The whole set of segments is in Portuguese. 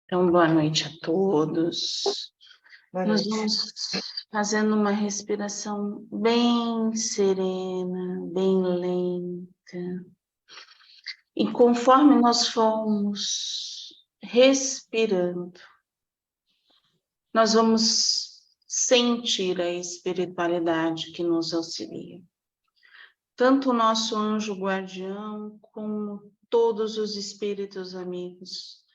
Então, boa noite a todos. Nós vamos fazendo uma respiração bem serena, bem lenta. E conforme nós formos respirando, nós vamos sentir a espiritualidade que nos auxilia. Tanto o nosso anjo guardião, como todos os espíritos amigos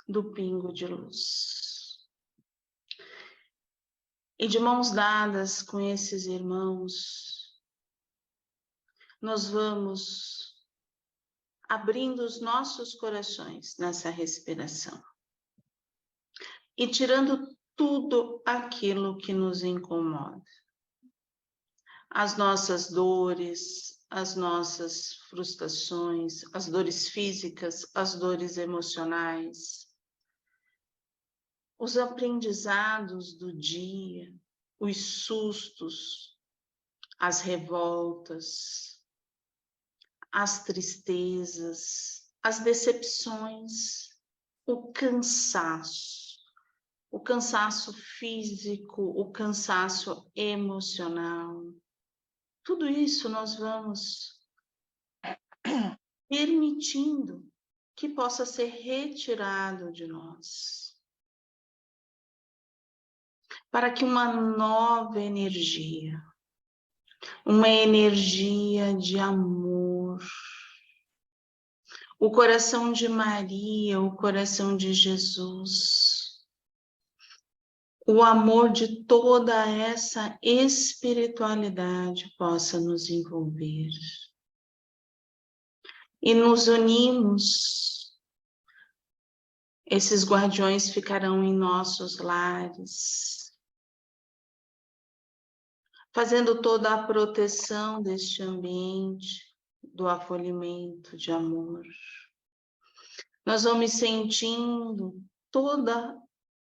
do Pingo de Luz. E de mãos dadas com esses irmãos, nós vamos abrindo os nossos corações nessa respiração e tirando tudo aquilo que nos incomoda. As nossas dores, as nossas frustrações, as dores físicas, as dores emocionais, os aprendizados do dia, os sustos, as revoltas, as tristezas, as decepções, o cansaço físico, o cansaço emocional. Tudo isso nós vamos permitindo que possa ser retirado de nós, para que uma nova energia, uma energia de amor, o coração de Maria, o coração de Jesus, o amor de toda essa espiritualidade possa nos envolver. E nos unimos, esses guardiões ficarão em nossos lares, fazendo toda a proteção deste ambiente, do acolhimento, de amor. Nós vamos sentindo toda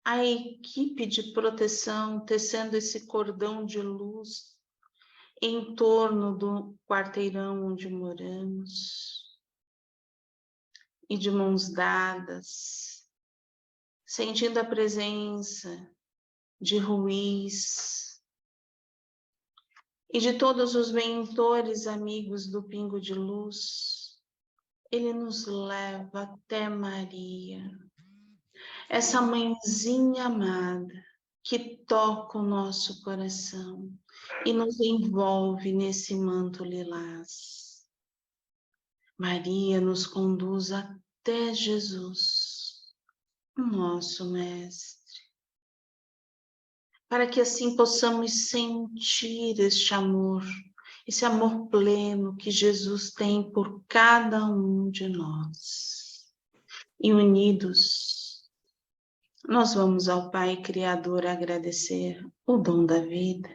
a equipe de proteção tecendo esse cordão de luz em torno do quarteirão onde moramos. E de mãos dadas, sentindo a presença de Ruiz e de todos os mentores amigos do Pingo de Luz, ele nos leva até Maria, essa mãezinha amada que toca o nosso coração e nos envolve nesse manto lilás. Maria nos conduz até Jesus, o nosso Mestre, para que assim possamos sentir este amor, esse amor pleno que Jesus tem por cada um de nós. E unidos, nós vamos ao Pai Criador agradecer o dom da vida,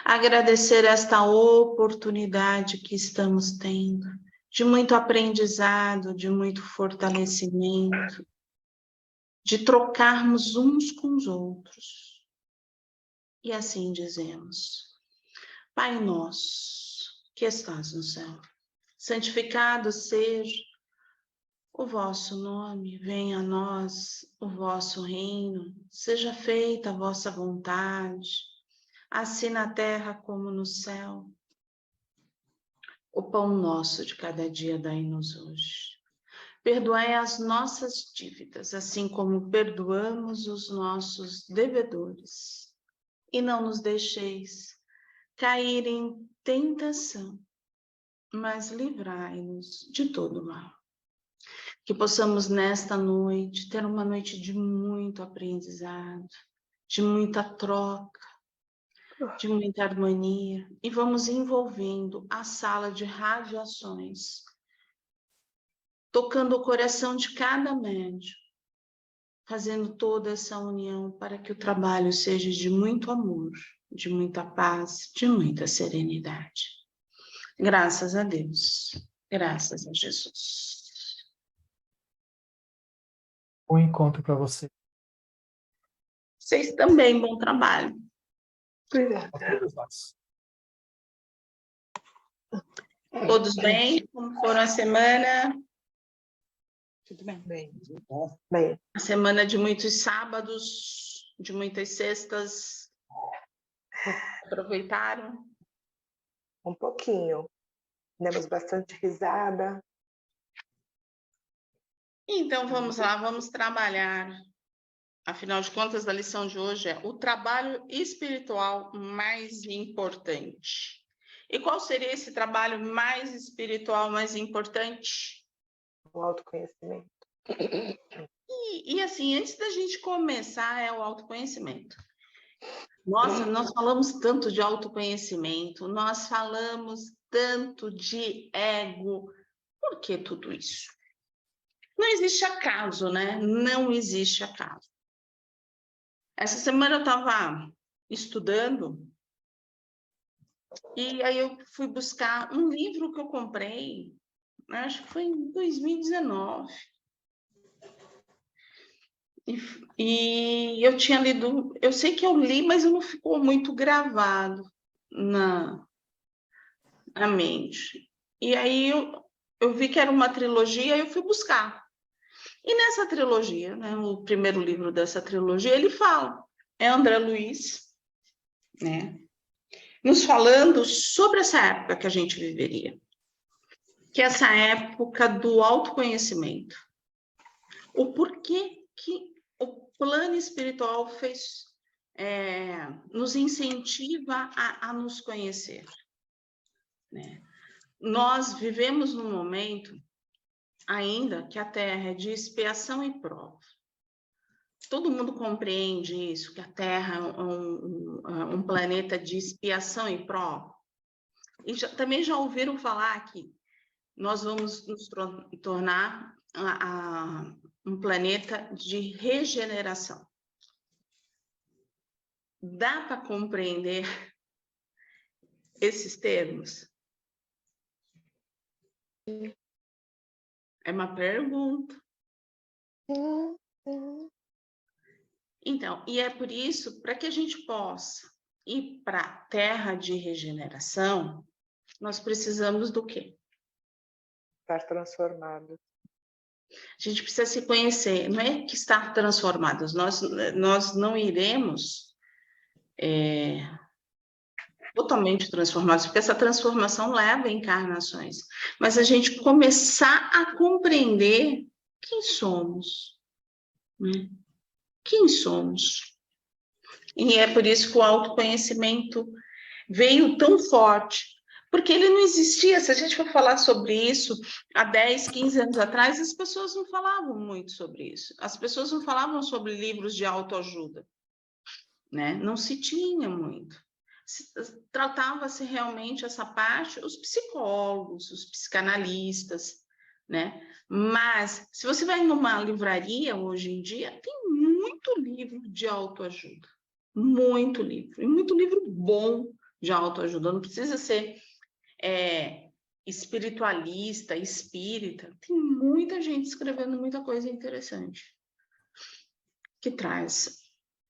agradecer esta oportunidade que estamos tendo, de muito aprendizado, de muito fortalecimento, de trocarmos uns com os outros. E assim dizemos: Pai nosso, que estás no céu, santificado seja o vosso nome, venha a nós o vosso reino, seja feita a vossa vontade, assim na terra como no céu. O pão nosso de cada dia dai-nos hoje. Perdoai as nossas dívidas, assim como perdoamos os nossos devedores. E não nos deixeis cair em tentação, mas livrai-nos de todo mal. Que possamos nesta noite ter uma noite de muito aprendizado, de muita troca, de muita harmonia, e vamos envolvendo a sala de radiações, tocando o coração de cada médium, fazendo toda essa união para que o trabalho seja de muito amor, de muita paz, de muita serenidade. Graças a Deus, graças a Jesus. Bom encontro para você. Vocês também, bom trabalho. Todos bem? Como foram a semana? Tudo bem? Bem, bem. A semana de muitos sábados, de muitas sextas, aproveitaram? Um pouquinho. Demos bastante risada. Então, vamos lá, vamos trabalhar. Afinal de contas, a lição de hoje é o trabalho espiritual mais importante. E qual seria esse trabalho mais espiritual, mais importante? O autoconhecimento. E assim, antes da gente começar, é o autoconhecimento. Nossa, nós falamos tanto de autoconhecimento, nós falamos tanto de ego. Por que tudo isso? Não existe acaso, né? Não existe acaso. Essa semana eu estava estudando e aí eu fui buscar um livro que eu comprei, acho que foi em 2019. E eu tinha lido, eu sei que eu li, mas não ficou muito gravado na mente. E aí eu vi que era uma trilogia e eu fui buscar. E nessa trilogia, né, o primeiro livro dessa trilogia, ele fala, é André Luiz, né, nos falando sobre essa época que a gente viveria, que é essa época do autoconhecimento. O porquê que o plano espiritual nos incentiva a nos conhecer, né? Nós vivemos num momento ainda que a Terra é de expiação e prova. Todo mundo compreende isso, que a Terra é um planeta de expiação e prova. E também já ouviram falar que nós vamos nos tornar um planeta de regeneração. Dá para compreender esses termos? É uma pergunta. Então, e é por isso, para que a gente possa ir para a terra de regeneração, nós precisamos do quê? Estar transformado. A gente precisa se conhecer, não é que estar transformados, nós não iremos totalmente transformados, porque essa transformação leva a encarnações, mas a gente começar a compreender quem somos, né? Quem somos? E é por isso que o autoconhecimento veio tão forte, porque ele não existia. Se a gente for falar sobre isso, há 10, 15 anos atrás, as pessoas não falavam muito sobre isso. As pessoas não falavam sobre livros de autoajuda, né? Não se tinha muito. Tratava-se realmente essa parte, os psicólogos, os psicanalistas, né? Mas, se você vai numa livraria hoje em dia, tem muito livro de autoajuda. Muito livro. E muito livro bom de autoajuda. Não precisa ser espiritualista, espírita. Tem muita gente escrevendo muita coisa interessante que traz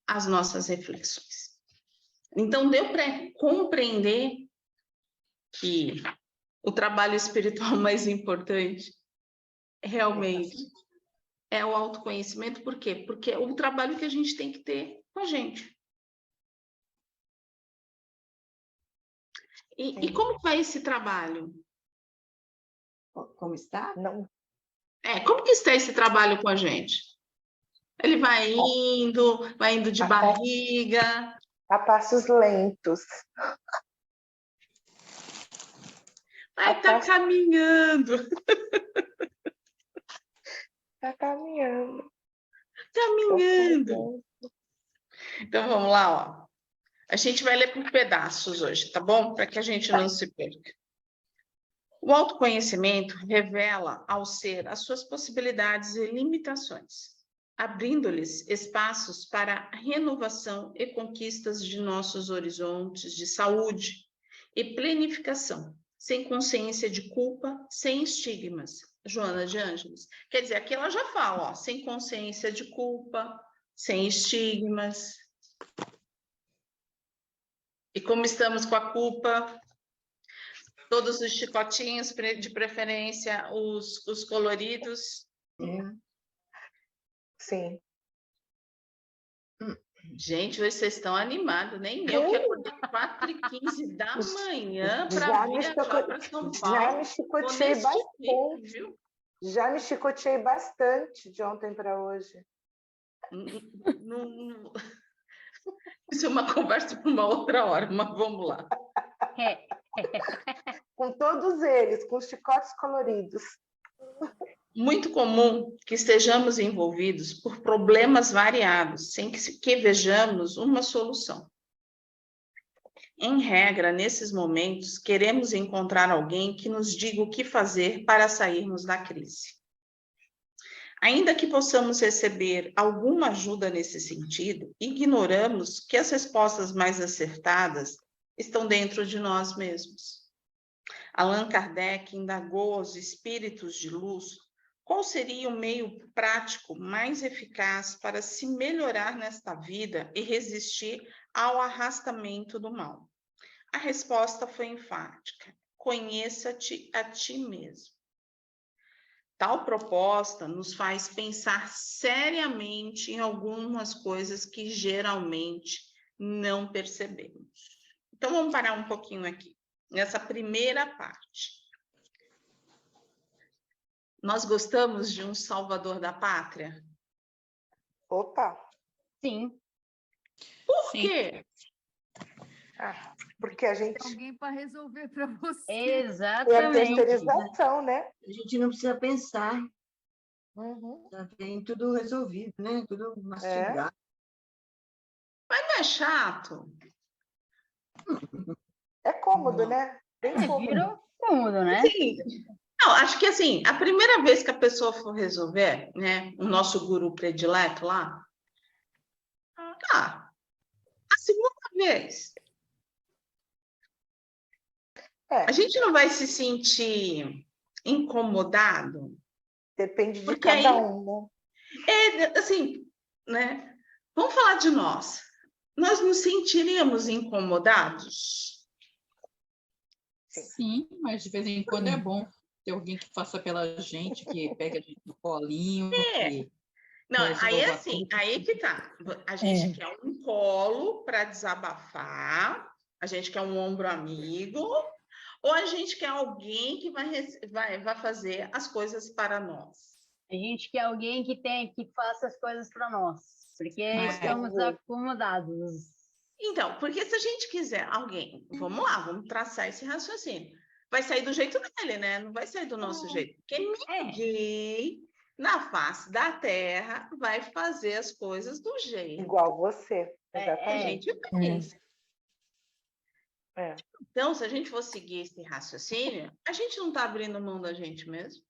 as nossas reflexões. Então, deu para compreender que o trabalho espiritual mais importante realmente é o autoconhecimento. Por quê? Porque é o trabalho que a gente tem que ter com a gente. E como vai esse trabalho? Como está? Não. Como que está esse trabalho com a gente? Ele vai indo de barriga. A passos lentos. Vai estar caminhando. Está caminhando. Caminhando. Então, vamos lá, ó. A gente vai ler por pedaços hoje, tá bom? Para que a gente não se perca. O autoconhecimento revela ao ser as suas possibilidades e limitações, abrindo-lhes espaços para a renovação e conquistas de nossos horizontes de saúde e planificação, sem consciência de culpa, sem estigmas. Joana de Ângeles. Quer dizer, aqui ela já fala, ó, sem consciência de culpa, sem estigmas. E como estamos com a culpa, todos os chicotinhos, de preferência os coloridos, Sim. Gente, hoje vocês estão animados, nem eu que acordei 4h15 da manhã para Já me viajar para São já Paulo. me Vou chicoteei nesse pique, bastante. viu? Já me chicoteei bastante de ontem para hoje. Isso é uma conversa para uma outra hora, mas vamos lá. Com todos eles, com os chicotes coloridos. Muito comum que estejamos envolvidos por problemas variados, sem que vejamos uma solução. Em regra, nesses momentos, queremos encontrar alguém que nos diga o que fazer para sairmos da crise. Ainda que possamos receber alguma ajuda nesse sentido, ignoramos que as respostas mais acertadas estão dentro de nós mesmos. Allan Kardec indagou aos espíritos de luz qual seria o meio prático mais eficaz para se melhorar nesta vida e resistir ao arrastamento do mal. A resposta foi enfática: conheça-te a ti mesmo. Tal proposta nos faz pensar seriamente em algumas coisas que geralmente não percebemos. Então, vamos parar um pouquinho aqui, nessa primeira parte. Nós gostamos de um salvador da pátria? Opa! Sim. Por Sim. quê? Porque a gente Tem alguém para resolver para você. é a Exatamente. terceirização, né? A gente não precisa pensar, Uhum. já tem tudo resolvido, né? Tudo mastigado. Mas não é chato? É cômodo, Não. né? Bem cômodo. Virou cômodo, né? Sim. Não, acho que assim, a primeira vez que a pessoa for resolver, né, o nosso guru predileto lá, tá. A segunda vez, a gente não vai se sentir incomodado? Depende de Porque cada aí, um, né? assim, né, vamos falar de nós. Nós nos sentiríamos incomodados? Sim, mas de vez em quando é bom ter alguém que faça pela gente, que pega a gente no colinho, que Não, aí é resolva assim, tudo. aí que tá. A gente quer um colo para desabafar, a gente quer um ombro amigo, ou a gente quer alguém que vai fazer as coisas para nós? A gente quer alguém que faça as coisas para nós, porque estamos Entendi. acomodados. Então, porque se a gente quiser alguém, vamos lá, vamos traçar esse raciocínio. Vai sair do jeito dele, né? Não vai sair do nosso jeito. Porque ninguém na face da Terra vai fazer as coisas do jeito Igual você. que a Exatamente. gente pensa. É. Então, se a gente for seguir esse raciocínio, a gente não está abrindo mão da gente mesmo?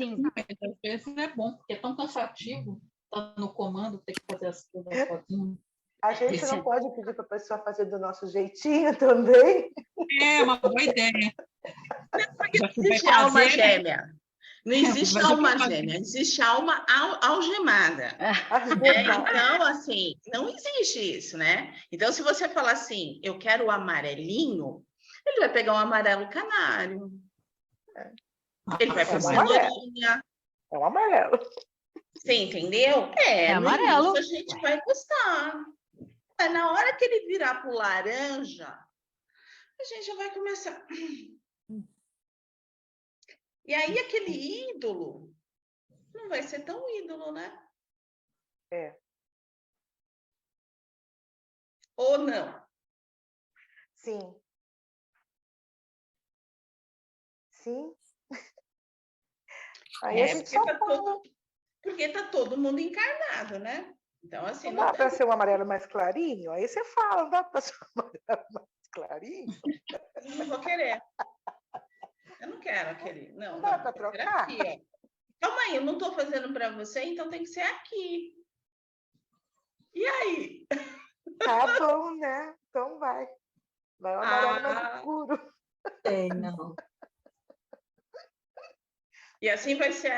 Sim. Mas às vezes é bom, porque é tão cansativo estar no comando, ter que fazer as coisas sozinho. A gente não pode pedir para a pessoa fazer do nosso jeitinho também. É uma boa ideia. Porque Já não que vai existe alma fazer, né? gêmea. Não existe Mas eu alma vou fazer. gêmea, existe alma algemada. Então, assim, não existe isso, né? Então, se você falar assim, eu quero o amarelinho, ele vai pegar um amarelo canário. Ele vai para cenourinha. É um amarelo. Você entendeu? É no amarelo. início a gente vai gostar. Mas na hora que ele virar para o laranja, a gente já vai começar. E aí, aquele ídolo não vai ser tão ídolo, né? É. Ou não? Sim. Sim. Aí a gente só porque está todo mundo encarnado, né? Então, assim, não dá para ser um amarelo mais clarinho? Aí você fala, não dá para ser um amarelo mais clarinho? não vou querer. Eu não quero aquele. Não dá para trocar? Aqui, calma aí, eu não estou fazendo para você, então tem que ser aqui. E aí? Tá bom, né? Então vai. Vai o amarelo mais escuro. Tem, não. E assim vai ser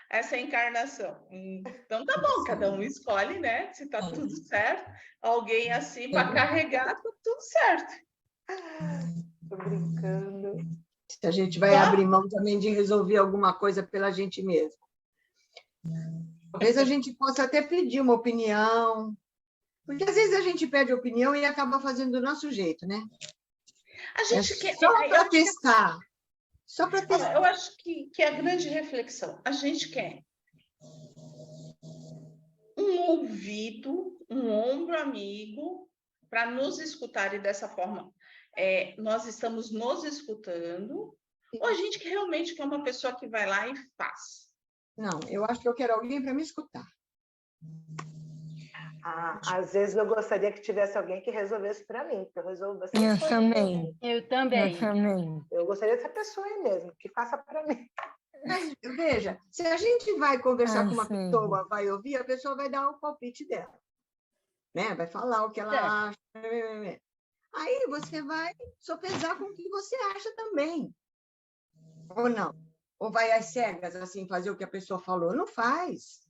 essa encarnação. Então tá bom, cada um escolhe, né? Se tá tudo certo. Alguém assim para carregar, tá tudo certo. Tô brincando. Se a gente vai abrir mão também de resolver alguma coisa pela gente mesmo. Talvez a gente possa até pedir uma opinião, porque às vezes a gente pede opinião e acaba fazendo do nosso jeito, né? A gente quer. Só para testar. Só para testar. Eu acho que é a grande reflexão. A gente quer um ouvido, um ombro amigo para nos escutar e dessa forma nós estamos nos escutando, ou a gente que realmente quer uma pessoa que vai lá e faz? Não, eu acho que eu quero alguém para me escutar. Às vezes eu gostaria que tivesse alguém que resolvesse para mim, que eu resolva. Eu também. Eu também. Eu também. Eu gostaria dessa pessoa aí mesmo, que faça para mim. Mas, veja, se a gente vai conversar com uma sim. pessoa, vai ouvir, a pessoa vai dar o palpite dela. Né? Vai falar o que ela acha. Aí você vai sopesar com o que você acha também. Ou não? Ou vai às cegas, assim, fazer o que a pessoa falou? Não faz.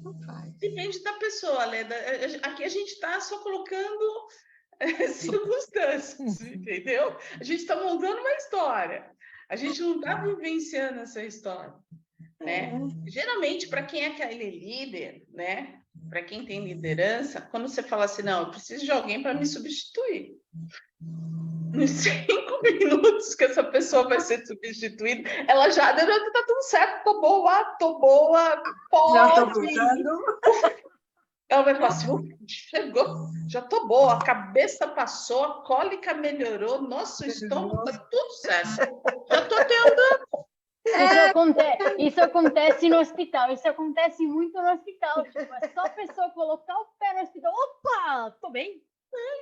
Não faz. Depende da pessoa, Leda. Aqui a gente está só colocando circunstâncias, entendeu? A gente está montando uma história. A gente não está vivenciando essa história, né? Geralmente, para quem é aquele líder, né? Para quem tem liderança, quando você fala assim, não, eu preciso de alguém para me substituir. Nos 5 minutos que essa pessoa vai ser substituída, ela já está tudo certo, tô boa, pode. Já estou voltando. Ela vai falar assim, chegou, já tô boa, a cabeça passou, a cólica melhorou, nosso estômago tá tudo certo. Já tô tendo. Isso acontece no hospital, isso acontece muito no hospital. Tipo, é só a pessoa colocar o pé no hospital, opa, tô bem.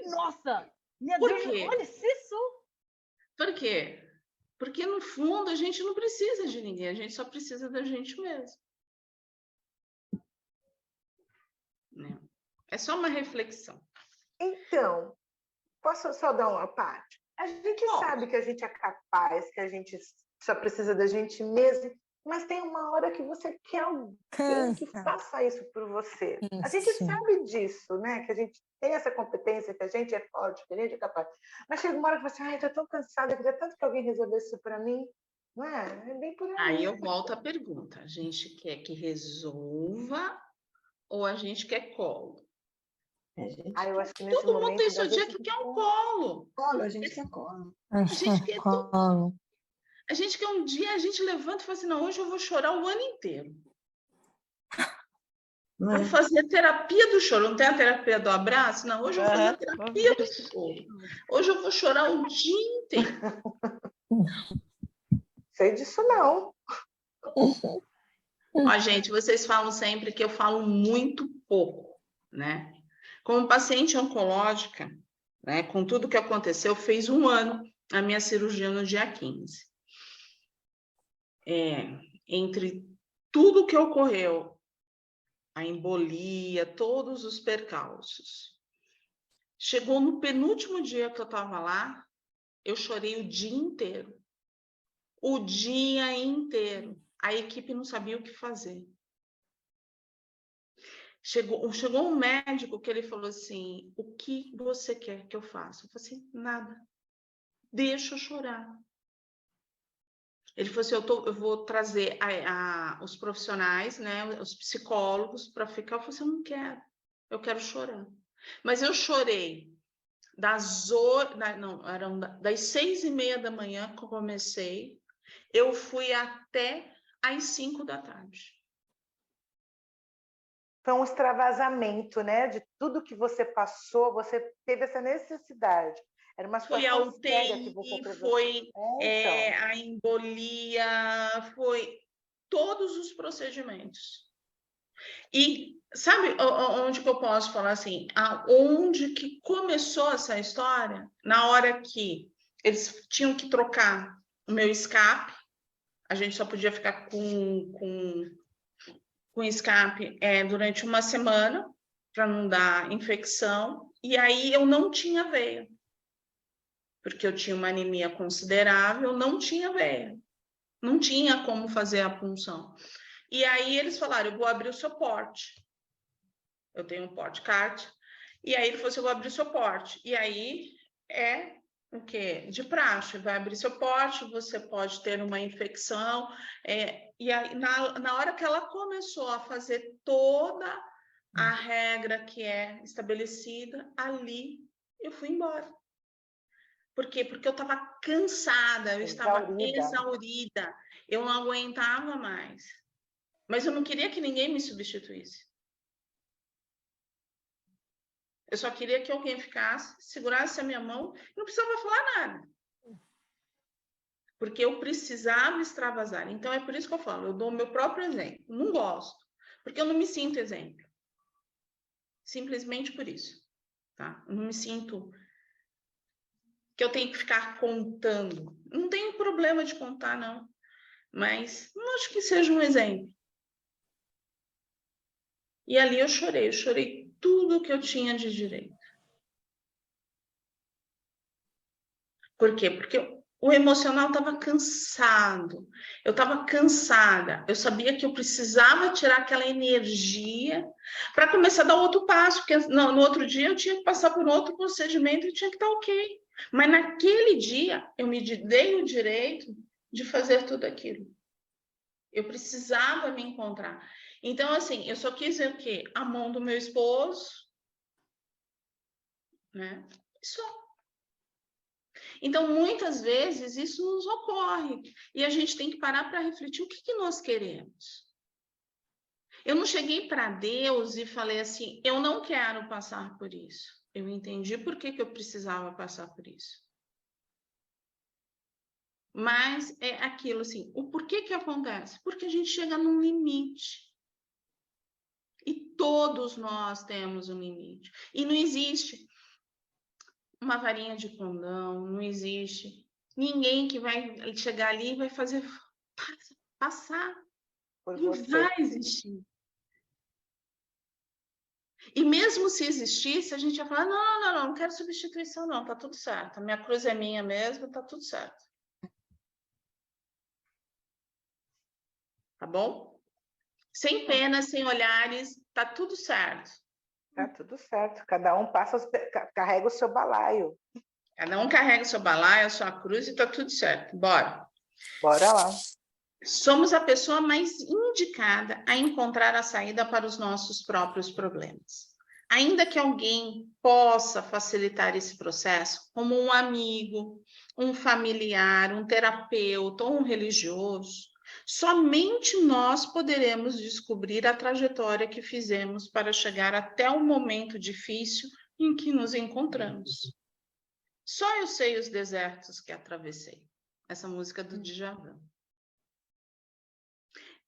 Nossa, meu Por Deus, quê? olha isso. Por quê? Porque, no fundo, a gente não precisa de ninguém, a gente só precisa da gente mesmo. Né? É só uma reflexão. Então, posso só dar uma parte? A gente sabe que a gente é capaz, que a gente só precisa da gente mesmo, mas tem uma hora que você quer alguém que faça isso por você. A gente sabe disso, né? Que a gente tem essa competência, que a gente é forte, que a gente é capaz. Mas chega uma hora que você, tô tão cansada, eu queria tanto que alguém resolvesse isso para mim. Não é? É bem por aí. Aí eu volto à pergunta. A gente quer que resolva ou a gente quer colo? Eu acho que nesse Todo mundo momento tem seu da dia gente que quer um colo. Colo, a gente quer colo. A gente quer tudo. A gente quer um dia, a gente levanta e fala assim, não, hoje eu vou chorar o ano inteiro. Vou fazer a terapia do choro. Não tem a terapia do abraço? Não, hoje eu vou fazer a terapia do choro. Hoje eu vou chorar o dia inteiro. Sei disso não. Ó, gente, vocês falam sempre que eu falo muito pouco, né? Como paciente oncológica, né, com tudo que aconteceu, fez 1 ano a minha cirurgia no dia 15. Entre tudo que ocorreu, a embolia, todos os percalços, chegou no penúltimo dia que eu estava lá, eu chorei o dia inteiro. O dia inteiro. A equipe não sabia o que fazer. Chegou um médico que ele falou assim, o que você quer que eu faça? Eu falei assim, nada. Deixa eu chorar. Ele falou assim, eu vou trazer os profissionais, né, os psicólogos para ficar. Eu falei assim, eu não quero. Eu quero chorar. Mas eu chorei das 6h30 da manhã que eu comecei. Eu fui até às 5 da tarde. Foi um extravasamento, né? De tudo que você passou, você teve essa necessidade. Era uma Foi a situação séria que UTI, você foi então. a embolia, foi todos os procedimentos. E sabe onde que eu posso falar assim? Aonde que começou essa história? Na hora que eles tinham que trocar o meu escape, a gente só podia ficar com escape durante 1 semana, para não dar infecção, e aí eu não tinha veia, porque eu tinha uma anemia considerável, não tinha veia, não tinha como fazer a punção. E aí eles falaram, eu vou abrir o seu porte. Eu tenho um porte CART, e aí ele falou assim, eu vou abrir o seu porte. E aí o quê? De praxe, vai abrir seu porte, você pode ter uma infecção, e aí, na hora que ela começou a fazer toda a regra que é estabelecida, ali eu fui embora. Por quê? Porque eu estava cansada, eu estava exaurida, eu não aguentava mais. Mas eu não queria que ninguém me substituísse. Eu só queria que alguém ficasse, segurasse a minha mão e não precisava falar nada. Porque eu precisava extravasar. Então, é por isso que eu falo, eu dou o meu próprio exemplo. Não gosto, porque eu não me sinto exemplo. Simplesmente por isso. Tá? Eu não me sinto que eu tenho que ficar contando. Não tenho problema de contar, não. Mas não acho que seja um exemplo. E ali eu chorei tudo que eu tinha de direito. Por quê? Porque o emocional estava cansado, eu estava cansada, eu sabia que eu precisava tirar aquela energia para começar a dar outro passo, porque no outro dia eu tinha que passar por outro procedimento e tinha que estar ok. Mas naquele dia eu me dei o direito de fazer tudo aquilo. Eu precisava me encontrar. Então, assim, eu só quis ver o quê? A mão do meu esposo, né? Só. Então, muitas vezes, isso nos ocorre. E a gente tem que parar para refletir o que nós queremos. Eu não cheguei para Deus e falei assim, eu não quero passar por isso. Eu entendi por que eu precisava passar por isso. Mas é aquilo assim, o porquê que acontece? Porque a gente chega num limite. E todos nós temos um limite. E não existe uma varinha de condão, não existe ninguém que vai chegar ali e vai fazer passar. Não vai existir. E mesmo se existisse, a gente ia falar, não quero substituição não, tá tudo certo. A minha cruz é minha mesmo, tá tudo certo. Tá bom? Sem penas, sem olhares, tá tudo certo. Tá tudo certo. Cada um carrega o seu balaio. Cada um carrega o seu balaio, a sua cruz e tá tudo certo. Bora. Bora lá. Somos a pessoa mais indicada a encontrar a saída para os nossos próprios problemas. Ainda que alguém possa facilitar esse processo, como um amigo, um familiar, um terapeuta ou um religioso, somente nós poderemos descobrir a trajetória que fizemos para chegar até o momento difícil em que nos encontramos. Só eu sei os desertos que atravessei. Essa música do Djavan.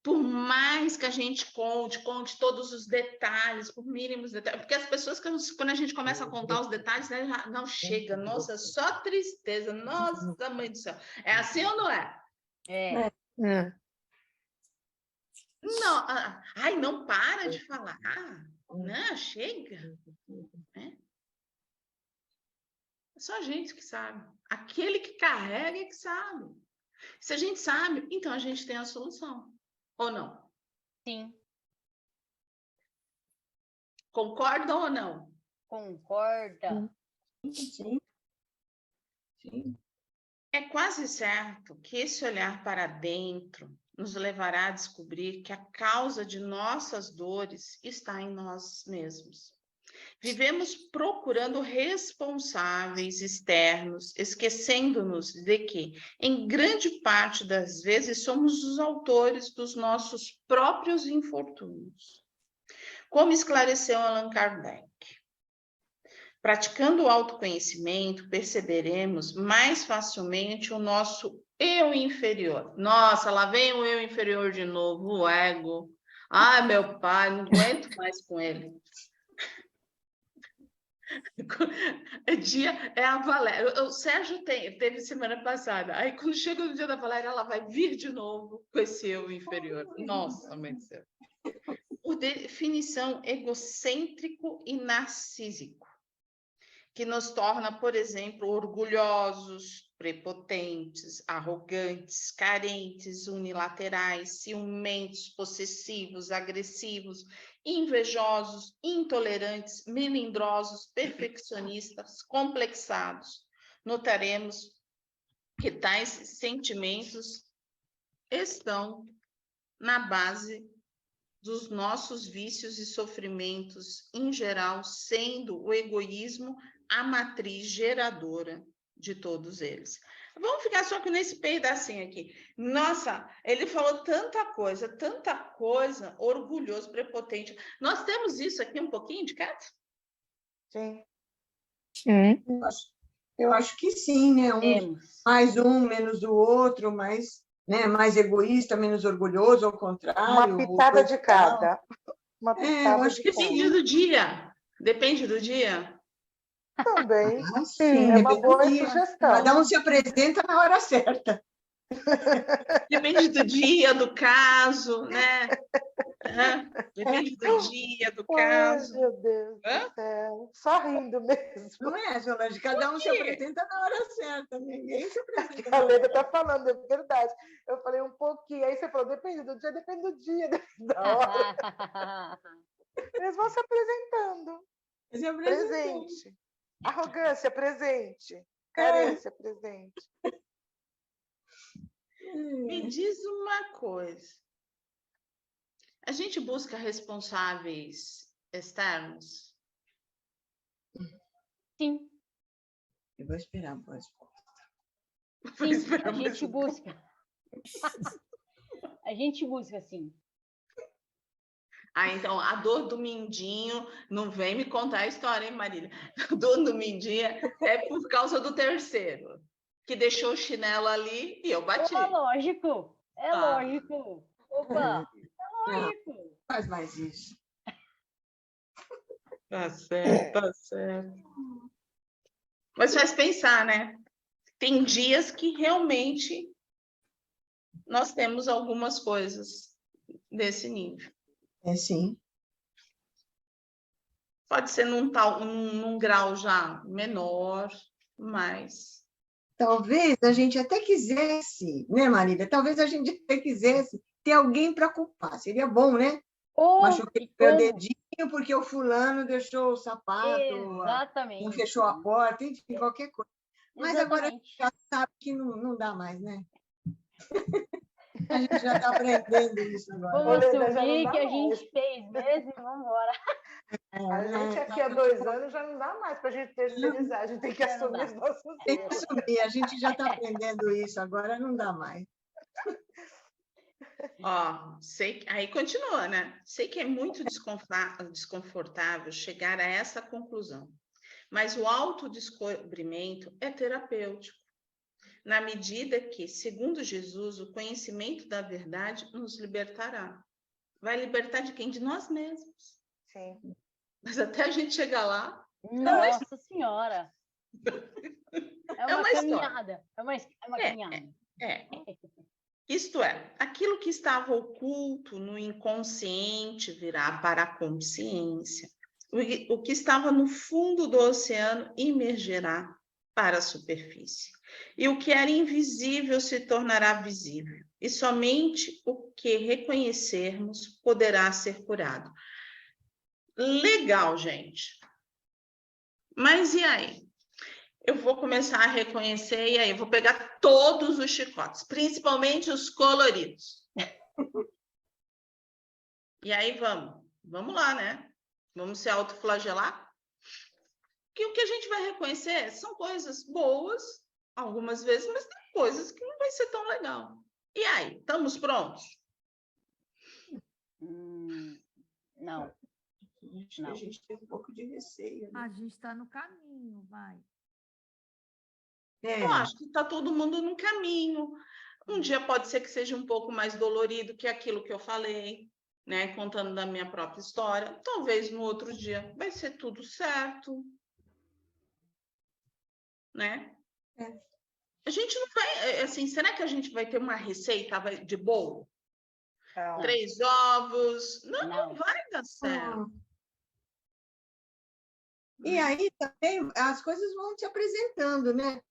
Por mais que a gente conte todos os detalhes, por mínimos detalhes, porque as pessoas, quando a gente começa a contar os detalhes, né, não chega, nossa, só tristeza, nossa, mãe do céu. É assim ou não é? É. Não, ai, não para de falar, não, chega. É só a gente que sabe, aquele que carrega é que sabe. Se a gente sabe, então a gente tem a solução, ou não? Sim. Concordam ou não? Concorda. Sim. Sim. É quase certo que esse olhar para dentro nos levará a descobrir que a causa de nossas dores está em nós mesmos. Vivemos procurando responsáveis externos, esquecendo-nos de que, em grande parte das vezes, somos os autores dos nossos próprios infortúnios. Como esclareceu Allan Kardec? Praticando o autoconhecimento, perceberemos mais facilmente o nosso eu inferior. Nossa, lá vem o eu inferior de novo, o ego. Ai, meu pai, não aguento mais com ele. É a Valéria. O Sérgio teve semana passada. Aí, quando chega no dia da Valéria, ela vai vir de novo com esse eu inferior. Nossa, mãe do céu. Por definição, egocêntrico e narcísico, que nos torna, por exemplo, orgulhosos, prepotentes, arrogantes, carentes, unilaterais, ciumentos, possessivos, agressivos, invejosos, intolerantes, melindrosos, perfeccionistas, complexados, notaremos que tais sentimentos estão na base dos nossos vícios e sofrimentos, em geral, sendo o egoísmo a matriz geradora de todos eles. Vamos ficar só que nesse pedacinho aqui. Nossa, ele falou tanta coisa, orgulhoso, prepotente. Nós temos isso aqui um pouquinho de cada? Sim. Sim. Eu acho que sim, né? Temos. Mais um, menos o outro, mais, né? Mais egoísta, menos orgulhoso, ao contrário. Uma pitada de cada. Uma eu pitada acho de que cada. Depende do dia. Depende do dia. Também. Ah, sim, É uma depende do boa dia. sugestão. Cada um se apresenta na hora certa. Depende do dia, do caso, né? Depende do dia, do Ai, caso. meu Deus Hã? do céu. Só rindo mesmo. Não é, Solange? Cada um se quê? apresenta na hora certa. Ninguém se apresenta na A hora Leda certa. está falando, é verdade. Eu falei um pouquinho, aí você falou, depende do dia, depende da hora. Eles vão se apresentando. Se apresenta. Presente. Arrogância, presente. Carência, presente. Me diz uma coisa. A gente busca responsáveis externos? Sim, Eu vou esperar a resposta. sim, a gente busca. A gente busca, sim. Ah, então, a dor do mindinho, não vem me contar a história, hein, Marília? A dor do mindinho é por causa do terceiro, que deixou o chinelo ali e eu bati. É lógico, é Ah. lógico. Opa, é Não, lógico. faz mais isso. Tá certo, tá certo. Mas faz pensar, né? Tem dias que realmente nós temos algumas coisas desse nível. É sim. Pode ser num grau já menor, mas... Talvez a gente até quisesse, né, Marília? Talvez a gente até quisesse ter alguém para culpar. Seria bom, né? Ou, Machuquei e meu como? dedinho porque o fulano deixou o sapato, não Exatamente. fechou a porta, enfim, qualquer coisa. Mas agora a gente Exatamente. já sabe que não dá mais, né? A gente já está aprendendo isso agora. Vamos Leda, já não assumir dá que a mais. gente fez mesmo e vamos embora. A gente aqui há 2 anos já não dá mais para a gente terceirizar, a gente tem que Já não assumir dá. os nossos Tem que erros. assumir, a gente já está aprendendo isso, agora não dá mais. Ó, aí continua, né? Sei que é muito desconfortável chegar a essa conclusão, mas o autodescobrimento é terapêutico, na medida que, segundo Jesus, o conhecimento da verdade nos libertará. Vai libertar de quem? De nós mesmos. Sim. Mas até a gente chegar lá, Nossa Senhora. É uma uma história. caminhada. É uma caminhada. Isto é, aquilo que estava oculto no inconsciente virá para a consciência. O que estava no fundo do oceano emergerá para a superfície. E o que era invisível se tornará visível. E somente o que reconhecermos poderá ser curado. Legal, gente. Mas e aí? Eu vou começar a reconhecer e aí eu vou pegar todos os chicotes, principalmente os coloridos. E aí vamos lá, né? Vamos se autoflagelar? Que o que a gente vai reconhecer são coisas boas, algumas vezes, mas tem coisas que não vai ser tão legal. E aí, estamos prontos? Não. Acho que a gente tem um pouco de receio. Né? A gente está no caminho, vai. Eu acho que está todo mundo no caminho. Um dia pode ser que seja um pouco mais dolorido que aquilo que eu falei, né? Contando da minha própria história. Talvez no outro dia vai ser tudo certo, né? A gente não vai, assim, será que a gente vai ter uma receita de bolo? Não. 3 ovos? Não vai dar certo. E aí também as coisas vão te apresentando, né?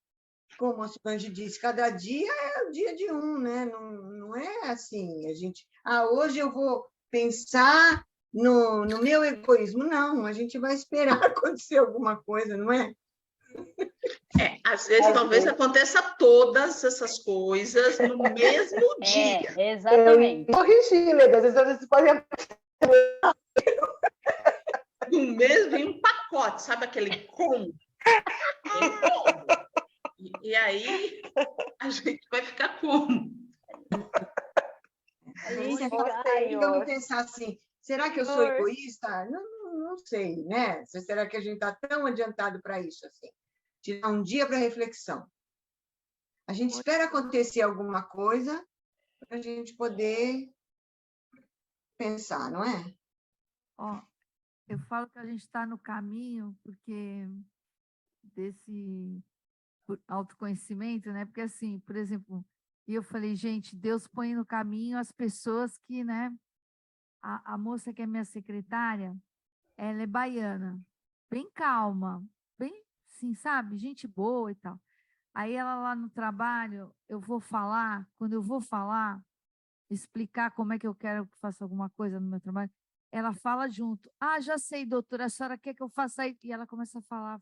Como a Solange disse, cada dia é o dia de um, né? Não é assim, a gente... hoje eu vou pensar no meu egoísmo. Não, a gente vai esperar acontecer alguma coisa, não é? Às vezes, talvez aconteça todas essas coisas no mesmo dia. Exatamente. Eu corrigi, Leda, às vezes pode No mesmo, em um pacote, sabe aquele combo? Tem combo. E aí, a gente vai ficar como? Aí vamos pensar assim, será que eu sou egoísta? Não sei, né? Será que a gente está tão adiantado para isso assim? Tirar um dia para reflexão. A gente espera acontecer alguma coisa para a gente poder pensar, não é? Ó, eu falo que a gente está no caminho porque desse autoconhecimento, né? Porque assim, por exemplo, eu falei, gente, Deus põe no caminho as pessoas que, né? A moça que é minha secretária, ela é baiana, bem calma, bem, assim, sabe? Gente boa e tal. Aí ela lá no trabalho, quando eu vou falar, explicar como é que eu quero que faça alguma coisa no meu trabalho, ela fala junto. Ah, já sei, doutora, a senhora quer que eu faça isso? E ela começa a falar.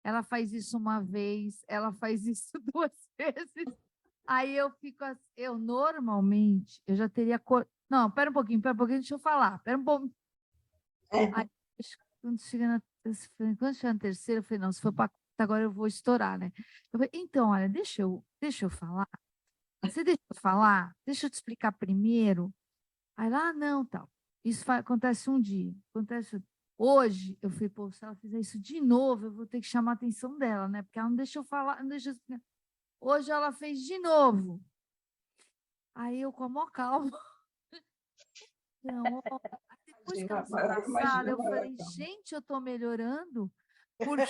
Ela faz isso uma vez, ela faz isso 2 vezes. Aí eu fico assim, eu normalmente, eu já teria... Não, pera um pouquinho, deixa eu falar, pera um pouquinho. Aí, quando chega na terceira, eu falei, não, se for para agora eu vou estourar, né? Eu falei, então, olha, deixa eu falar. Você deixa eu falar? Deixa eu te explicar primeiro. Aí lá, não, tal. Isso acontece um dia. Hoje, eu falei, pô, se ela fizer isso de novo, eu vou ter que chamar a atenção dela, né? Porque ela não deixa eu falar, não deixa eu explicar. Hoje ela fez de novo. Aí eu com a maior calma. Não, ó, depois que ela foi passada, eu falei, gente, eu estou melhorando. Porque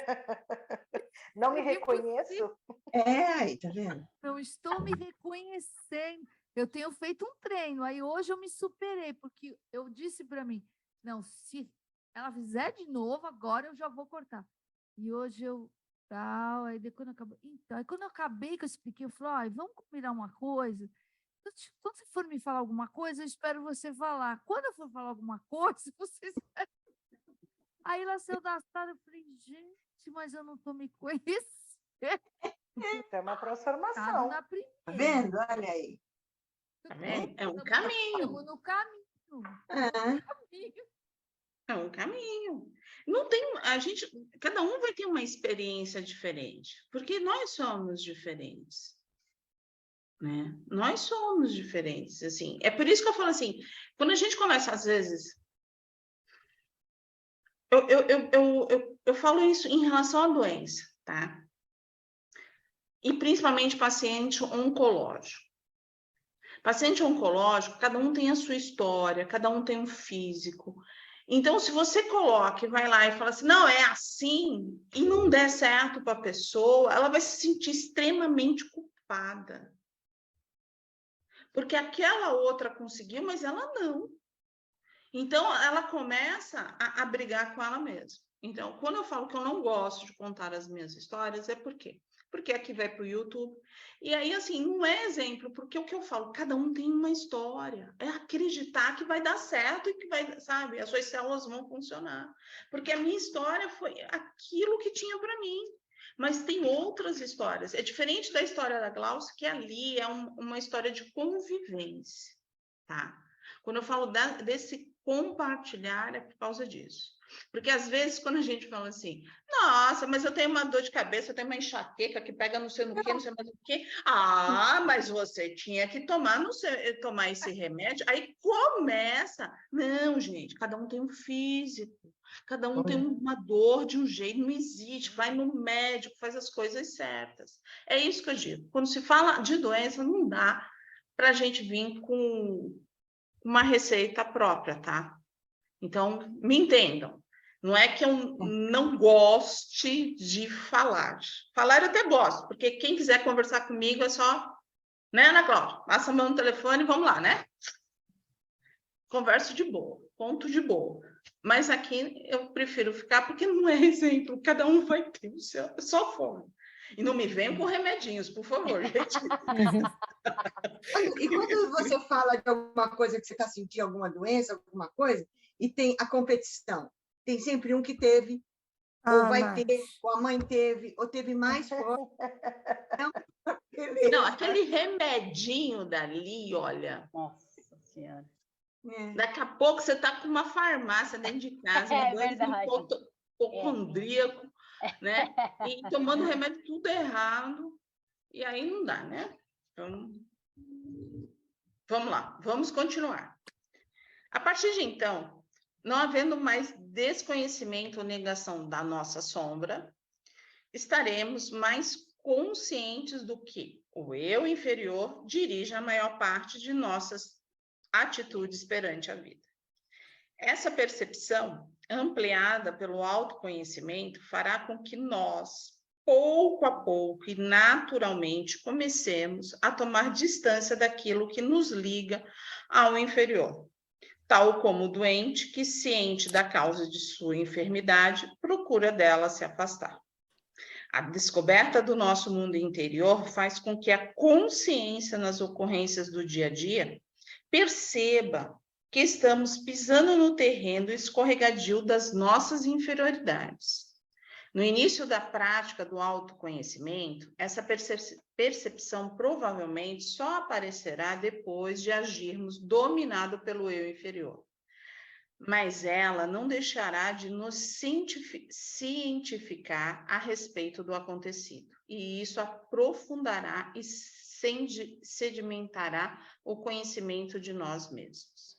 não me reconheço. Aí, tá vendo? não estou me reconhecendo. Eu tenho feito um treino, aí hoje eu me superei, porque eu disse para mim, não, se ela fizer de novo, agora eu já vou cortar. E hoje eu tal, aí quando eu acabei, então, aí quando eu acabei que eu expliquei, eu falei, vamos combinar uma coisa. Quando você for me falar alguma coisa, eu espero você falar. Quando eu for falar alguma coisa, você espera. Aí ela saiu da sala, eu falei, gente, mas eu não estou me conhecendo. É uma transformação. Na primeira. Tá vendo? Olha aí. Tá vendo? É um caminho. Estamos no caminho. É um caminho. Não tem, cada um vai ter uma experiência diferente, porque nós somos diferentes. Né? Nós somos diferentes, assim. É por isso que eu falo assim, quando a gente começa, às vezes, eu falo isso em relação à doença, tá? E principalmente paciente oncológico. Paciente oncológico, cada um tem a sua história, cada um tem um físico. Então, se você coloca e vai lá e fala assim, não, é assim, e não der certo para a pessoa, ela vai se sentir extremamente culpada. Porque aquela outra conseguiu, mas ela não. Então, ela começa a brigar com ela mesma. Então, quando eu falo que eu não gosto de contar as minhas histórias, é por quê? Porque aqui vai para o YouTube. E aí, assim, não é exemplo, porque o que eu falo, cada um tem uma história. É acreditar que vai dar certo e que vai, sabe, as suas células vão funcionar. Porque a minha história foi aquilo que tinha para mim. Mas tem outras histórias. É diferente da história da Glaucia, que ali é uma história de convivência, tá? Quando eu falo desse compartilhar, é por causa disso. Porque, às vezes, quando a gente fala assim, nossa, mas eu tenho uma dor de cabeça, eu tenho uma enxaqueca que pega não sei no quê, não sei mais o quê. Ah, mas você tinha que tomar esse remédio. Aí começa. Não, gente, cada um tem um físico. Cada um tem uma dor de um jeito, não existe. Vai no médico, faz as coisas certas. É isso que eu digo. Quando se fala de doença, não dá para a gente vir com uma receita própria, tá? Então, me entendam. Não é que eu não goste de falar. Falar eu até gosto, porque quem quiser conversar comigo é só, né, Ana Cláudia? Passa a mão no telefone e vamos lá, né? Converso de boa, ponto de boa. Mas aqui eu prefiro ficar porque não é exemplo. Cada um vai ter a sua forma. E não me venham com remedinhos, por favor, gente. E quando você fala de alguma coisa que você está sentindo, alguma doença, alguma coisa, e tem a competição, tem sempre um que teve Ou vai Nath. ter, ou a mãe teve, ou teve mais forte. Não, aquele remedinho dali, olha. Nossa Senhora. É. Daqui a pouco você está com uma farmácia dentro de casa, É um bando de verdade. hipocondríaco, né? E tomando remédio tudo errado. E aí não dá, né? Então, vamos lá, vamos continuar. A partir de então, não havendo mais desconhecimento ou negação da nossa sombra, estaremos mais conscientes do que o eu inferior dirige a maior parte de nossas atitudes perante a vida. Essa percepção, ampliada pelo autoconhecimento, fará com que nós, pouco a pouco e naturalmente, comecemos a tomar distância daquilo que nos liga ao inferior, tal como o doente que, ciente da causa de sua enfermidade, procura dela se afastar. A descoberta do nosso mundo interior faz com que a consciência nas ocorrências do dia a dia perceba que estamos pisando no terreno escorregadio das nossas inferioridades. No início da prática do autoconhecimento, essa percepção provavelmente só aparecerá depois de agirmos dominado pelo eu inferior. Mas ela não deixará de nos cientificar a respeito do acontecido. E isso aprofundará e sedimentará o conhecimento de nós mesmos.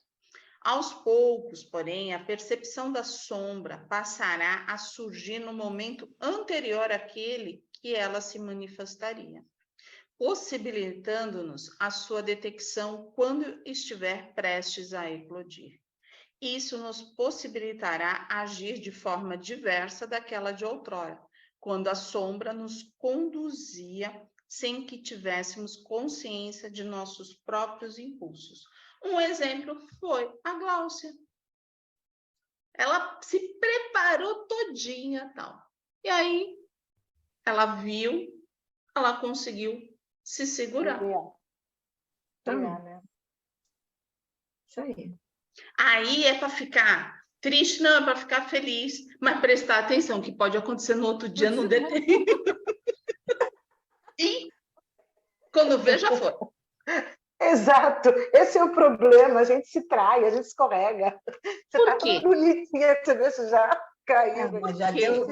Aos poucos, porém, a percepção da sombra passará a surgir no momento anterior àquele que ela se manifestaria, possibilitando-nos a sua detecção quando estiver prestes a eclodir. Isso nos possibilitará agir de forma diversa daquela de outrora, quando a sombra nos conduzia sem que tivéssemos consciência de nossos próprios impulsos. Um exemplo foi a Gláucia. Ela se preparou todinha, tal. E aí, ela viu, ela conseguiu se segurar. Isso aí. Aí é para ficar triste, não, é para ficar feliz, mas prestar atenção, que pode acontecer no outro dia, não dê tempo. E quando vê, já foi. Exato, esse é o problema, a gente se trai, a gente escorrega. Você Por tá quê? toda bonitinha, você deixa já cair. Mas já deu um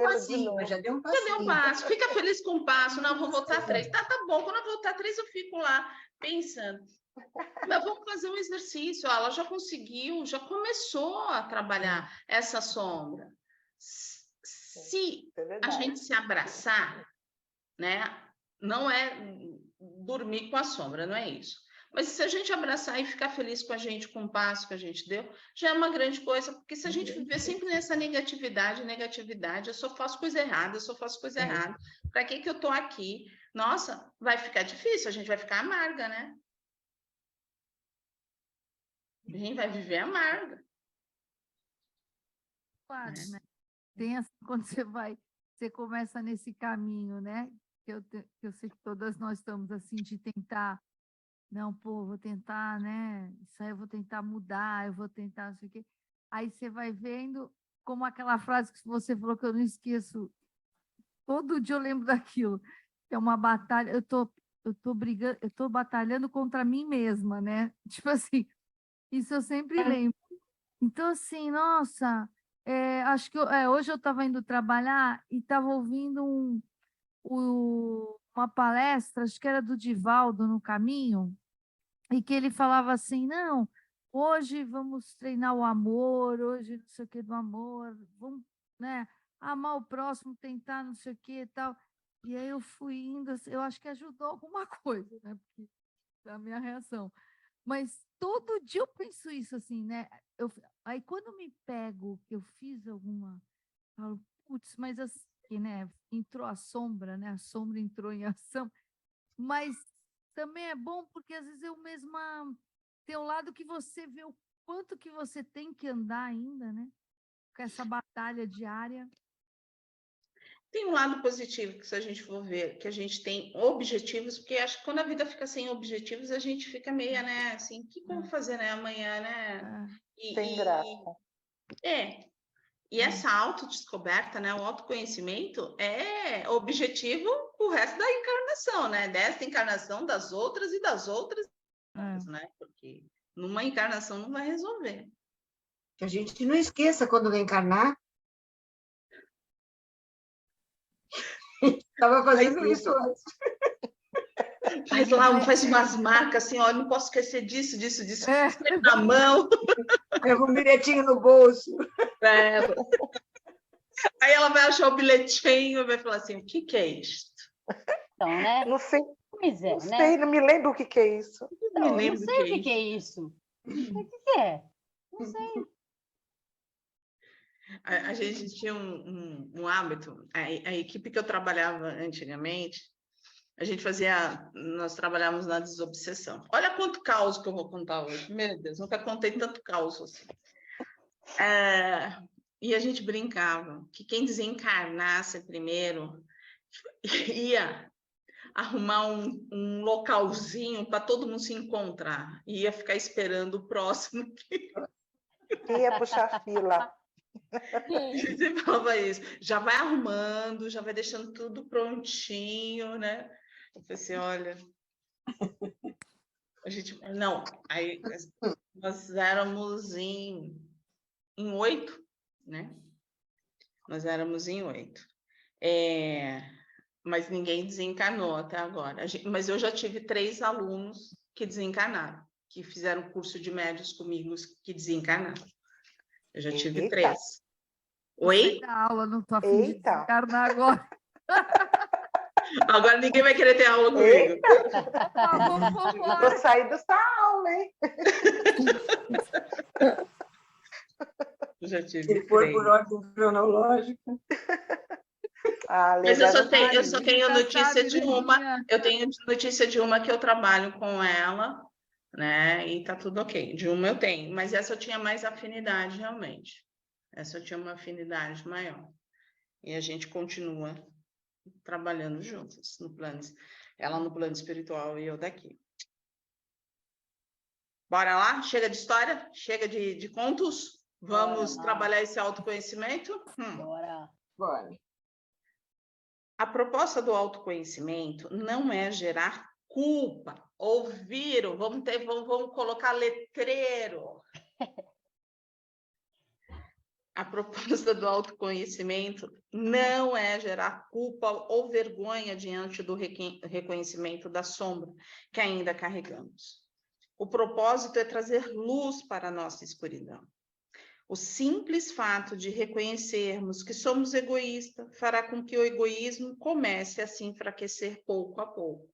passinho, mas já deu um Já deu passinho. um passo, fica feliz com o passo, não, vou voltar 3. Tá bom, quando eu voltar 3, eu fico lá pensando. Mas vamos fazer um exercício. Ela já conseguiu, já começou a trabalhar essa sombra. Se a gente se abraçar, né? Não é dormir com a sombra, não é isso. Mas se a gente abraçar e ficar feliz com a gente, com o passo que a gente deu, já é uma grande coisa, porque se a gente viver sempre nessa negatividade, eu só faço coisa errada, Para que eu tô aqui? Nossa, vai ficar difícil, a gente vai ficar amarga, né? A gente vai viver amarga. Claro, né? Tem assim, quando você começa nesse caminho, né? Que eu sei que todas nós estamos assim, de tentar, não, pô, vou tentar, né? Isso aí eu vou tentar mudar, eu vou tentar, não sei o quê. Aí você vai vendo, como aquela frase que você falou que eu não esqueço, todo dia eu lembro daquilo. É uma batalha, eu tô brigando, eu tô batalhando contra mim mesma, né? Tipo assim, isso eu sempre lembro. Então, assim, nossa, acho que hoje eu estava indo trabalhar e estava ouvindo uma palestra, acho que era do Divaldo no caminho, e que ele falava assim, não, hoje vamos treinar o amor, hoje não sei o que do amor, vamos, né, amar o próximo, tentar não sei o que e tal. E aí eu fui indo, assim, eu acho que ajudou alguma coisa, né, porque a minha reação. Mas todo dia eu penso isso, assim, né? Aí quando me pego que eu fiz alguma, falo, putz, mas assim, né? Entrou a sombra, né? A sombra entrou em ação. Mas também é bom porque às vezes eu mesma tem um lado que você vê o quanto que você tem que andar ainda, né? Com essa batalha diária. Tem um lado positivo que se a gente for ver, que a gente tem objetivos, porque acho que quando a vida fica sem objetivos, a gente fica meio, né, assim, o que vamos fazer, né, amanhã, né? Sem graça. E essa autodescoberta, né, o autoconhecimento é objetivo o resto da encarnação, né? Desta encarnação, das outras e das outras, né? Porque numa encarnação não vai resolver. Que a gente não esqueça quando reencarnar. Estava fazendo isso antes. Faz umas marcas assim, ó, não posso esquecer disso, escreve na mão. Leva um bilhetinho no bolso. Aí ela vai achar o bilhetinho e vai falar assim, o que é isto? Então, né? Não sei, Pois é, não né? sei, não me lembro o que é isso. Então, me não lembro sei o que é isso. Não sei o que é. Não sei. A gente tinha um hábito, a equipe que eu trabalhava antigamente, nós trabalhávamos na desobsessão. Olha quanto caos que eu vou contar hoje. Meu Deus, nunca contei tanto caos assim. E a gente brincava que quem desencarnasse primeiro ia arrumar um localzinho para todo mundo se encontrar. E ia ficar esperando o próximo. Ia puxar fila. Você falava isso. Já vai arrumando, já vai deixando tudo prontinho, né? Eu falei assim, olha... Não, aí nós éramos em 8, né? Nós éramos em 8. Mas ninguém desencarnou até agora. Mas eu já tive 3 alunos que desencarnaram, que fizeram curso de médios comigo, que desencarnaram. Eu já tive 3. Oi? Da aula, não estou a fim de Eita. desencarnar agora. Agora ninguém vai querer ter aula comigo. Vou sair dessa aula, hein? Já tive Se for 3. por ordem cronológica. Mas eu só tenho notícia de uma. Regina. Eu tenho notícia de uma que eu trabalho com ela, né? E tá tudo ok. De uma eu tenho, mas essa eu tinha mais afinidade, realmente. Essa eu tinha uma afinidade maior. E a gente continua trabalhando juntas no plano, ela no plano espiritual e eu daqui. Bora lá? Chega de história? Chega de contos? Vamos trabalhar esse autoconhecimento? Bora. A proposta do autoconhecimento não é gerar culpa. Ouviram? Vamos colocar letreiro. A proposta do autoconhecimento não é gerar culpa ou vergonha diante do reconhecimento da sombra que ainda carregamos. O propósito é trazer luz para a nossa escuridão. O simples fato de reconhecermos que somos egoístas fará com que o egoísmo comece a se enfraquecer pouco a pouco.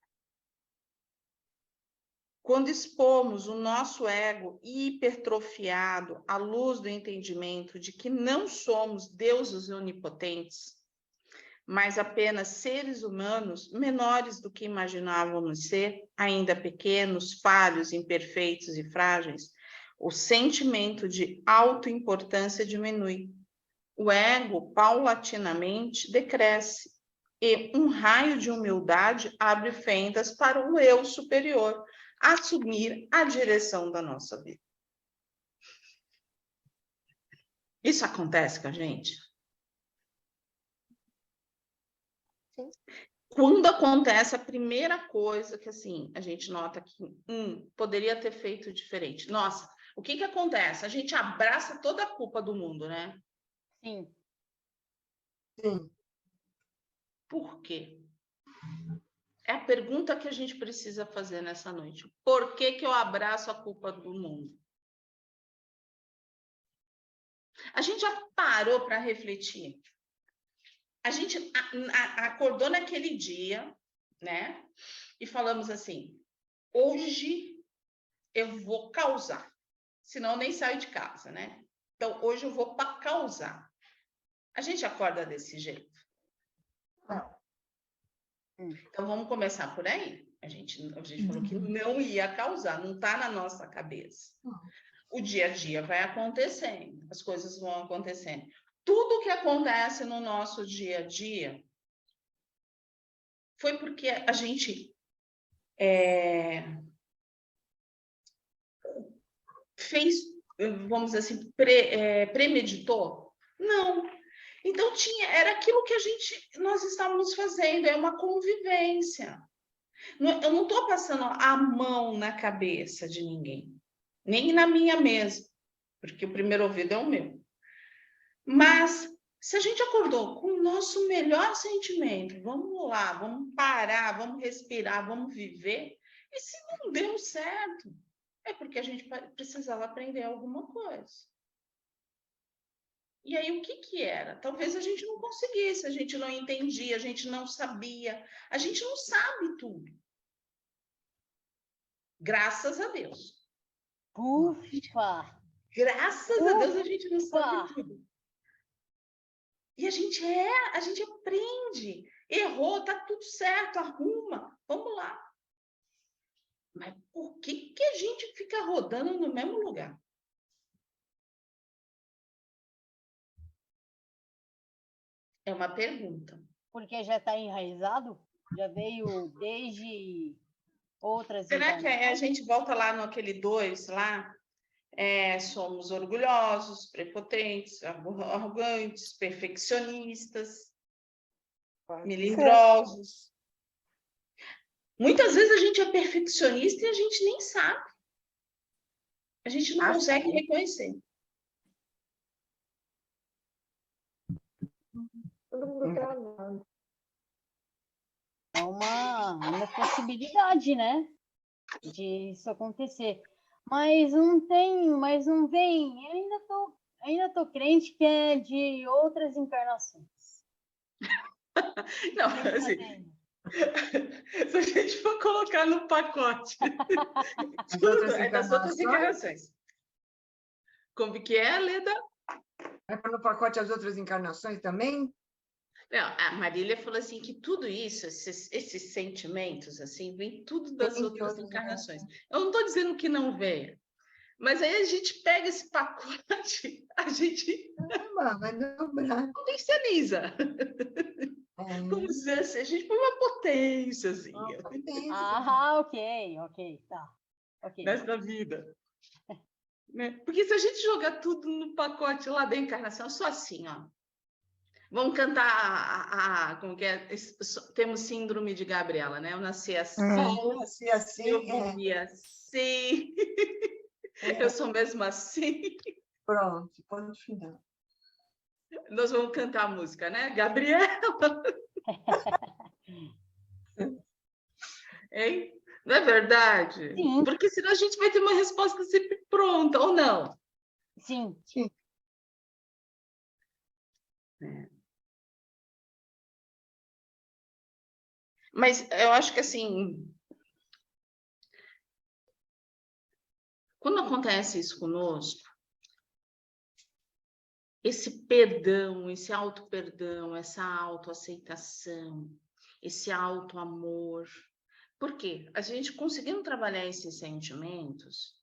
Quando expomos o nosso ego hipertrofiado à luz do entendimento de que não somos deuses onipotentes, mas apenas seres humanos menores do que imaginávamos ser, ainda pequenos, falhos, imperfeitos e frágeis, o sentimento de autoimportância diminui. O ego, paulatinamente, decresce e um raio de humildade abre fendas para o eu superior assumir a direção da nossa vida. Isso acontece com a gente? Sim. Quando acontece, a primeira coisa que assim, a gente nota que poderia ter feito diferente. Nossa, o que acontece? A gente abraça toda a culpa do mundo, né? Sim. Sim. Por quê? É a pergunta que a gente precisa fazer nessa noite. Por que eu abraço a culpa do mundo? A gente já parou para refletir. A gente acordou naquele dia, né? E falamos assim, hoje eu vou causar. Senão eu nem saio de casa, né? Então, hoje eu vou para causar. A gente acorda desse jeito? Não. Então, vamos começar por aí. A gente falou que não ia causar, não está na nossa cabeça. O dia a dia vai acontecendo, as coisas vão acontecendo. Tudo que acontece no nosso dia a dia foi porque a gente fez, vamos dizer assim, premeditou, Não. Então era aquilo que nós estávamos fazendo, é uma convivência. Eu não estou passando a mão na cabeça de ninguém, nem na minha mesa, porque o primeiro ouvido é o meu. Mas se a gente acordou com o nosso melhor sentimento, vamos lá, vamos parar, vamos respirar, vamos viver, e se não deu certo, é porque a gente precisava aprender alguma coisa. E aí, o que era? Talvez a gente não conseguisse, a gente não entendia, a gente não sabia, a gente não sabe tudo. Graças a Deus. Ufa! Graças a Deus a gente não sabe tudo. E a gente aprende. Errou, tá tudo certo, arruma, vamos lá. Mas por que a gente fica rodando no mesmo lugar? É uma pergunta. Porque já está enraizado? Já veio desde outras Será que a encarnações? gente volta lá no aquele 2 lá? Somos orgulhosos, prepotentes, arrogantes, perfeccionistas, melindrosos. Muitas vezes a gente é perfeccionista e a gente nem sabe. A gente não consegue reconhecer. Todo mundo travando. É uma possibilidade, né? De isso acontecer. Mas não vem. Eu ainda tô crente que é de outras encarnações. Não, assim, se a gente for colocar no pacote tudo, é das outras encarnações. Como que é, Leda? É no pacote as outras encarnações também? Não, a Marília falou assim que tudo isso, esses sentimentos, assim, vem tudo das outras encarnações. Eu não estou dizendo que não venha, mas aí a gente pega esse pacote, a gente Vai dobrar. potencializa. Vamos dizer assim, a gente põe uma potência, assim, ok, tá. Okay. Nessa vida. Né? Porque se a gente jogar tudo no pacote lá da encarnação, só assim, ó. Vamos cantar como que é? Temos síndrome de Gabriela, né? Eu nasci assim, Eu nasci assim. eu vivi assim, eu sou mesmo assim. Pronto, ponto final. Nós vamos cantar a música, né? Gabriela. Hein? Não é verdade? Sim. Porque senão a gente vai ter uma resposta sempre pronta, ou não? Sim. Mas eu acho que, assim, quando acontece isso conosco, esse perdão, esse auto-perdão, essa autoaceitação, esse auto-amor. Por quê? A gente conseguindo trabalhar esses sentimentos,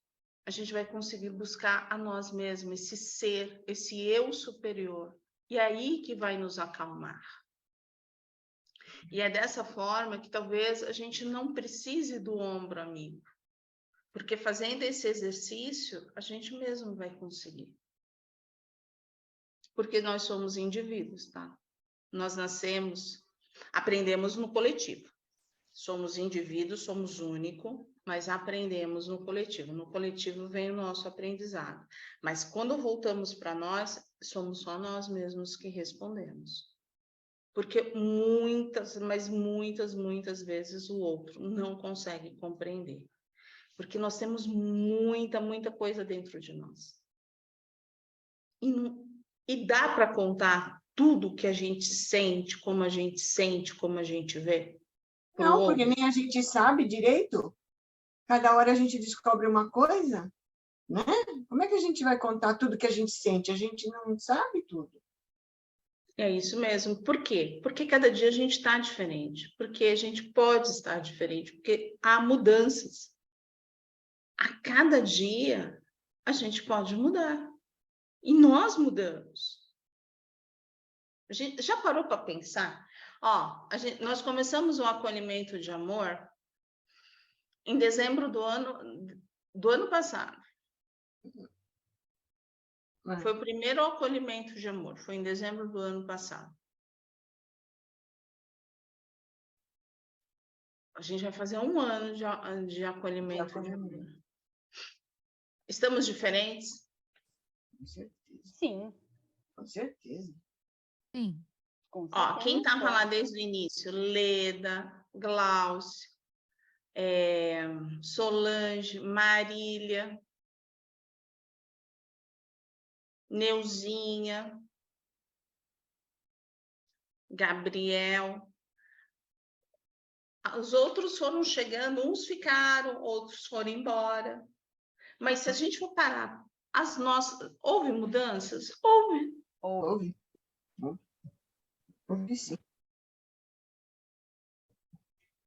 a gente vai conseguir buscar a nós mesmos, esse ser, esse eu superior. E é aí que vai nos acalmar. E é dessa forma que talvez a gente não precise do ombro amigo. Porque fazendo esse exercício, a gente mesmo vai conseguir. Porque nós somos indivíduos, tá? Nós aprendemos no coletivo. Somos indivíduos, somos únicos, mas aprendemos no coletivo. No coletivo vem o nosso aprendizado. Mas quando voltamos para nós, somos só nós mesmos que respondemos. Porque muitas vezes o outro não consegue compreender. Porque nós temos muita coisa dentro de nós. E dá para contar tudo que a gente sente, como a gente vê? Não, porque nem a gente sabe direito. Cada hora a gente descobre uma coisa, né? Como é que a gente vai contar tudo que a gente sente? A gente não sabe tudo. É isso mesmo. Por quê? Porque cada dia a gente está diferente. Porque a gente pode estar diferente. Porque há mudanças. A cada dia a gente pode mudar. E nós mudamos. A gente já parou para pensar? Ó, nós começamos o acolhimento de amor em dezembro do ano passado. Foi o primeiro acolhimento de amor, foi em dezembro do ano passado. A gente vai fazer 1 ano de acolhimento de amor. Estamos diferentes? Com certeza. Sim, Com certeza. Sim. com Ó, quem certeza. estava lá desde o início? Leda, Glaucio, Solange, Marília, Neuzinha, Gabriel. Os outros foram chegando, uns ficaram, outros foram embora. Mas se a gente for parar, as nossas... Houve mudanças? Houve. Houve. Houve sim.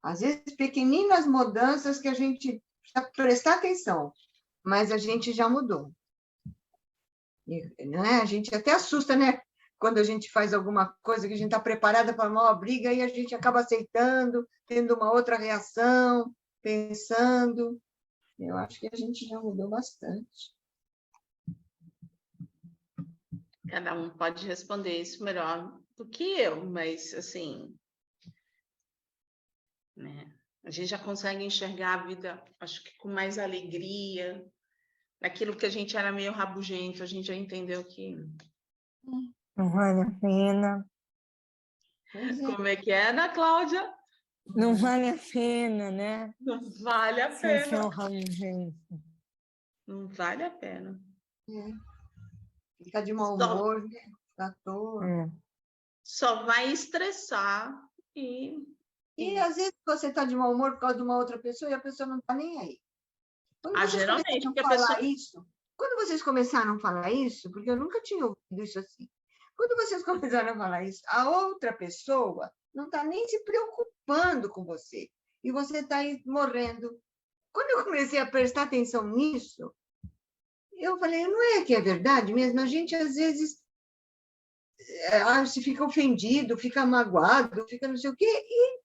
Às vezes, pequeninas mudanças que a gente precisa prestar atenção, mas a gente já mudou. Não é? A gente até assusta, né? Quando a gente faz alguma coisa que a gente está preparada para uma briga e a gente acaba aceitando, tendo uma outra reação, pensando. Eu acho que a gente já mudou bastante. Cada um pode responder isso melhor do que eu, mas assim, né? A gente já consegue enxergar a vida, acho que com mais alegria. Naquilo que a gente era meio rabugento, a gente já entendeu que... Não vale a pena. Pois é. Como é que é, Ana Cláudia? Não vale a pena, né? Não vale a Se você é pena. um rabugento. Não vale a pena. Fica de mau Só- humor, né? Fica à toa. Só vai estressar e... E às vezes você está de mau humor por causa de uma outra pessoa e a pessoa não está nem aí. Quando vocês geralmente, começaram porque a a pessoa... falar isso, quando vocês começaram a falar isso, porque eu nunca tinha ouvido isso assim, quando vocês começaram a falar isso, a outra pessoa não está nem se preocupando com você. E você está aí morrendo. Quando eu comecei a prestar atenção nisso, eu falei, não é que é verdade mesmo? A gente, às vezes, se fica ofendido, fica magoado, fica não sei o quê, e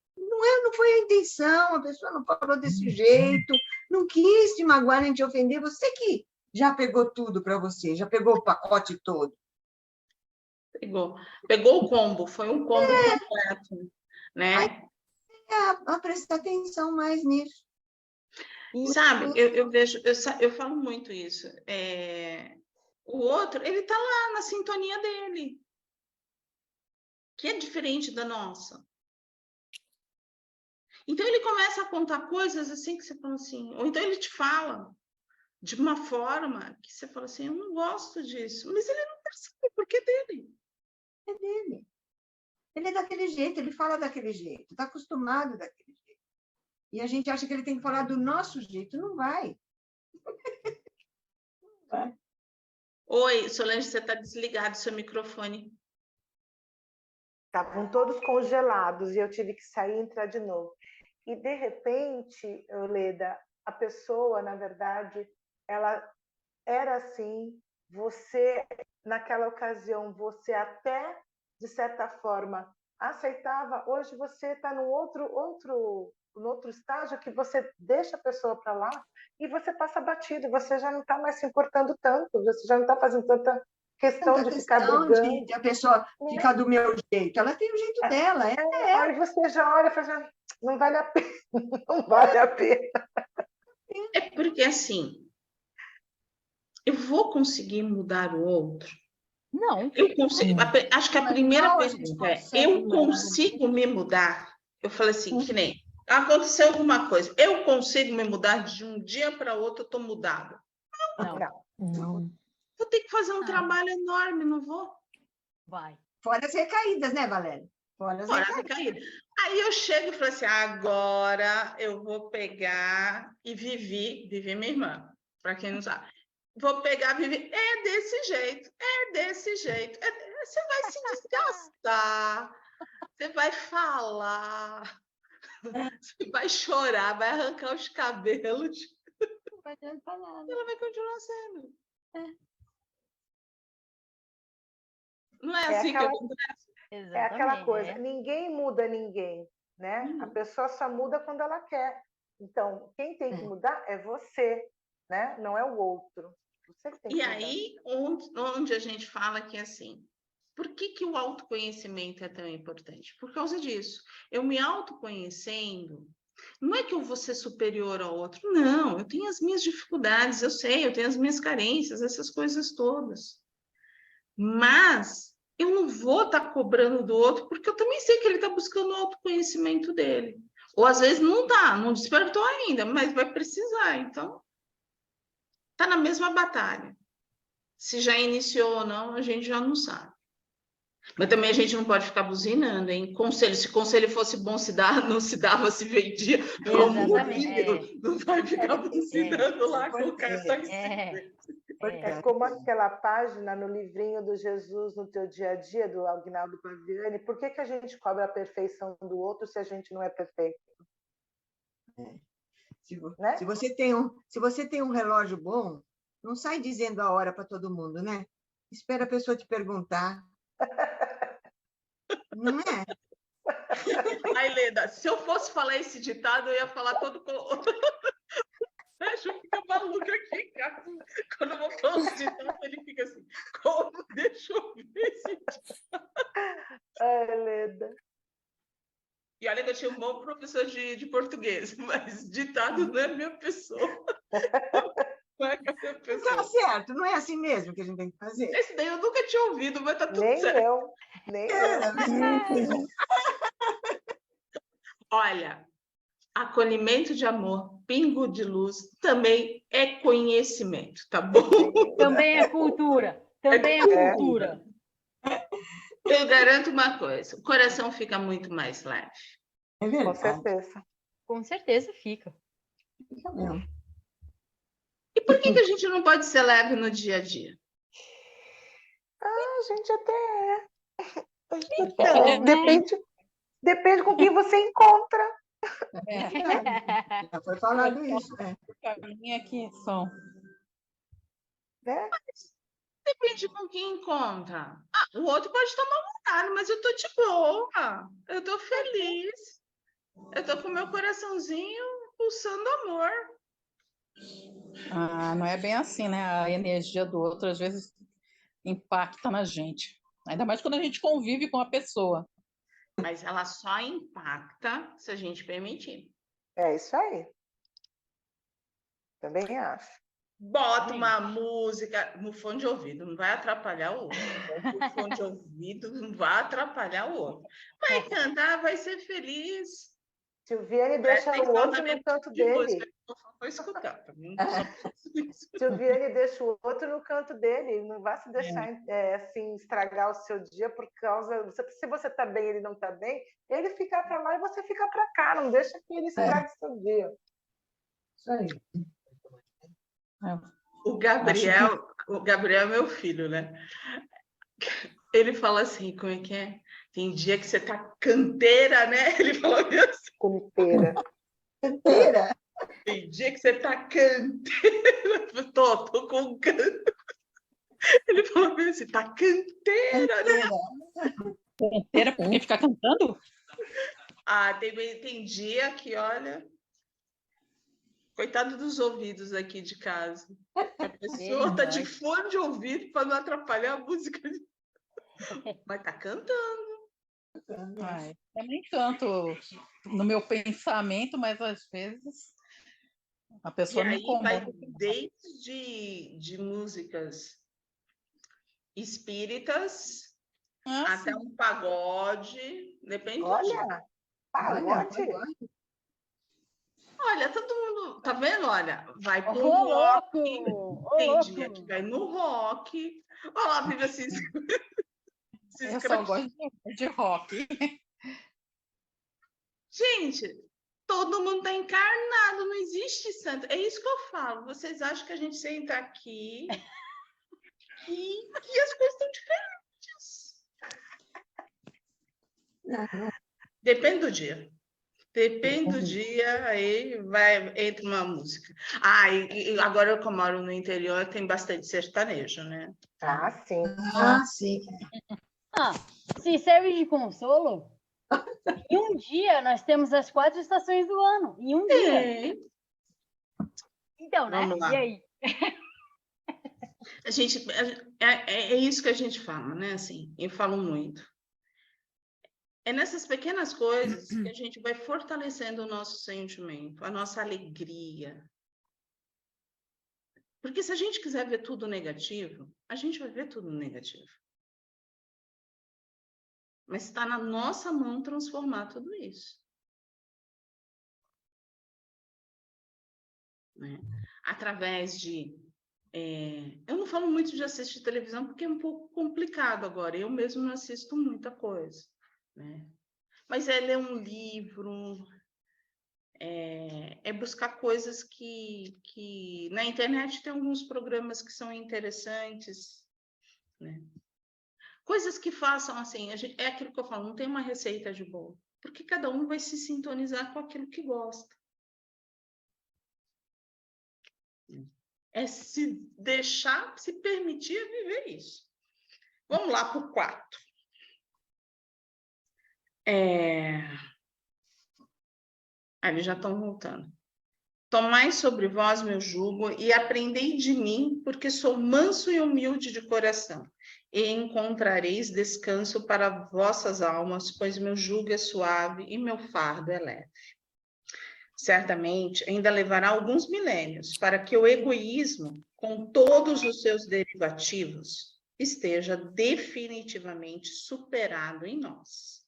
não foi a intenção, a pessoa não falou desse jeito, não quis te magoar nem te ofender, você que já pegou tudo para você, já pegou o pacote todo. Pegou o combo, foi um combo completo, né? A prestar atenção mais nisso. Sabe, eu vejo, eu falo muito isso. O outro, ele tá lá na sintonia dele, que é diferente da nossa. Então ele começa a contar coisas assim que você fala assim, ou então ele te fala de uma forma que você fala assim, eu não gosto disso, mas ele não percebe o porquê dele. É dele. Ele é daquele jeito, ele fala daquele jeito, está acostumado daquele jeito. E a gente acha que ele tem que falar do nosso jeito, não vai. Não vai. Oi, Solange, você está desligado seu microfone. Estavam todos congelados e eu tive que sair e entrar de novo. E, de repente, Leda, a pessoa, na verdade, ela era assim, você, naquela ocasião, você até, de certa forma, aceitava, hoje você está no outro estágio que você deixa a pessoa para lá e você passa batido, você já não está mais se importando tanto, você já não está fazendo tanta questão de ficar brigando. De a pessoa ficar do meu jeito, ela tem o jeito dela. Aí você já olha e fala, não vale a pena, não vale a pena. É porque assim, eu vou conseguir mudar o outro? Não. Eu consigo, acho que a primeira pergunta é, eu consigo me mudar? Eu falei assim, que nem, aconteceu alguma coisa, eu consigo me mudar de um dia para outro, eu estou mudada? Não. Vou ter que fazer um trabalho enorme, não vou? Vai. Fora as recaídas, né, Valéria? Fora as recaídas. Aí eu chego e falo assim, agora eu vou pegar e Vivi minha irmã, para quem não sabe, vou pegar, Vivi, é desse jeito. Você vai se desgastar, você vai falar, você vai chorar, vai arrancar os cabelos. Não vai adiantar nada. Ela vai continuar sendo. Não é assim que acontece? Exatamente. É aquela coisa, ninguém muda ninguém, né? A pessoa só muda quando ela quer. Então, quem tem que mudar é você, né? Não é o outro. Você que tem que E mudar. aí, onde a gente fala que assim, por que o autoconhecimento é tão importante? Por causa disso. Eu me autoconhecendo, não é que eu vou ser superior ao outro, não, eu tenho as minhas dificuldades, eu sei, eu tenho as minhas carências, essas coisas todas. Mas eu não vou estar cobrando do outro, porque eu também sei que ele está buscando o autoconhecimento dele. Ou às vezes não está, não despertou ainda, mas vai precisar, então está na mesma batalha. Se já iniciou ou não, a gente já não sabe. Mas também a gente não pode ficar buzinando, hein? Conselho, se conselho fosse bom se dar, não se dava, se vendia. Pelo amor de Deus, não vai ficar buzinando lá com o cartão É como aquela página no livrinho do Jesus no teu dia a dia, do Agnaldo Paviani. Por que a gente cobra a perfeição do outro se a gente não é perfeito? Né? Se você tem um relógio bom, não sai dizendo a hora para todo mundo, né? Espera a pessoa te perguntar. Não é? Ai, Leda, se eu fosse falar esse ditado, eu ia falar todo... Deixa eu ficar maluca aqui, cara. Quando eu vou falar esse ditado, ele fica assim, como? Deixa eu ver esse ditado. Ai, Leda. E olha que eu tinha um bom professor de português, mas ditado não é minha pessoa. Não é a minha pessoa. Tá certo, não é assim mesmo que a gente tem que fazer. Esse daí eu nunca tinha ouvido, mas tá tudo Nem certo. nem eu. Olha, acolhimento de amor, pingo de luz, também é conhecimento, tá bom? Também é cultura. Também é cultura. Eu garanto uma coisa, o coração fica muito mais leve. É Com verdade. certeza. Com certeza fica. Fica mesmo. E por que a gente não pode ser leve no dia a dia? A gente até é. Então, né? Depende com quem você encontra. Já foi falado isso. Para mim aqui são. Né? Depende com quem encontra. Ah, o outro pode estar mal-humorado, mas eu tô de boa. Eu tô feliz. Eu tô com meu coraçãozinho pulsando amor. Ah, não é bem assim, né? A energia do outro às vezes impacta na gente. Ainda mais quando a gente convive com a pessoa. Mas ela só impacta se a gente permitir. É isso aí. Também acho. Bota uma música no fone de ouvido, não vai atrapalhar o outro. O fone de ouvido não vai atrapalhar o outro. Vai cantar, vai ser feliz. Silviane deixa o outro no canto dele. Vou escutar. Silviane deixa o outro no canto dele. Não vai se deixar assim, estragar o seu dia por causa... Se você está bem e ele não está bem, ele fica para lá e você fica para cá. Não deixa que ele estrague o seu dia. Isso aí. O Gabriel é meu filho, né? Ele fala assim, como é que é? Tem dia que você tá canteira, né? Ele falou assim. Canteira. Canteira? Tem dia que você tá canteira. Tô com canto. Ele falou assim, tá canteira, né? Canteira porque ficar cantando? Ah, tem dia que, olha... Coitado dos ouvidos aqui de casa. A pessoa tá de fone de ouvido para não atrapalhar a música. Mas tá cantando. Ai, também canto no meu pensamento, mas às vezes a pessoa me Vai incomoda. desde de músicas espíritas até um pagode. Depende do dia. Olha, pagode. Olha, todo mundo, tá vendo? Olha, vai pro Ô, rock, louco! tem dia que vai no rock. Olha lá, vive assim. Eu só gosto de rock. Gente, todo mundo tá encarnado, não existe santo. É isso que eu falo. Vocês acham que a gente senta aqui e as coisas estão diferentes. Depende do dia. Depende do dia, aí entra uma música. Ah, e agora que eu moro no interior, tem bastante sertanejo, né? Ah, sim. Ah, sim. Ah, se serve de consolo, em um dia nós temos as 4 estações do ano. Em um dia. É. Então, né? Vamos lá. E aí? A gente, é isso que a gente fala, né? Assim, eu falo muito. É nessas pequenas coisas que a gente vai fortalecendo o nosso sentimento, a nossa alegria. Porque se a gente quiser ver tudo negativo, a gente vai ver tudo negativo. Mas está na nossa mão transformar tudo isso. Né? Através de... eu não falo muito de assistir televisão porque é um pouco complicado agora. Eu mesmo não assisto muita coisa. Né? Mas é ler um livro, é buscar coisas que... Na internet tem alguns programas que são interessantes, né? Coisas que façam assim, é aquilo que eu falo, não tem uma receita de bolo, porque cada um vai se sintonizar com aquilo que gosta. É se deixar, se permitir viver isso. Vamos lá para o 4. Eles já estão voltando. Tomai sobre vós meu jugo e aprendei de mim, porque sou manso e humilde de coração, e encontrareis descanso para vossas almas, pois meu jugo é suave e meu fardo é leve. Certamente, ainda levará alguns milênios para que o egoísmo, com todos os seus derivativos, esteja definitivamente superado em nós.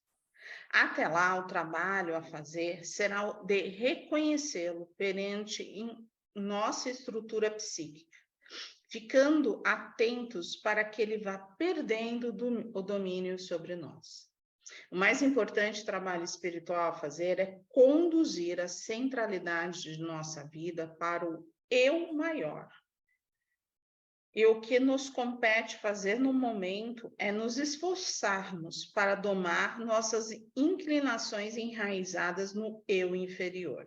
Até lá, o trabalho a fazer será o de reconhecê-lo perante em nossa estrutura psíquica, ficando atentos para que ele vá perdendo o domínio sobre nós. O mais importante trabalho espiritual a fazer é conduzir a centralidade de nossa vida para o eu maior. E o que nos compete fazer no momento é nos esforçarmos para domar nossas inclinações enraizadas no eu inferior.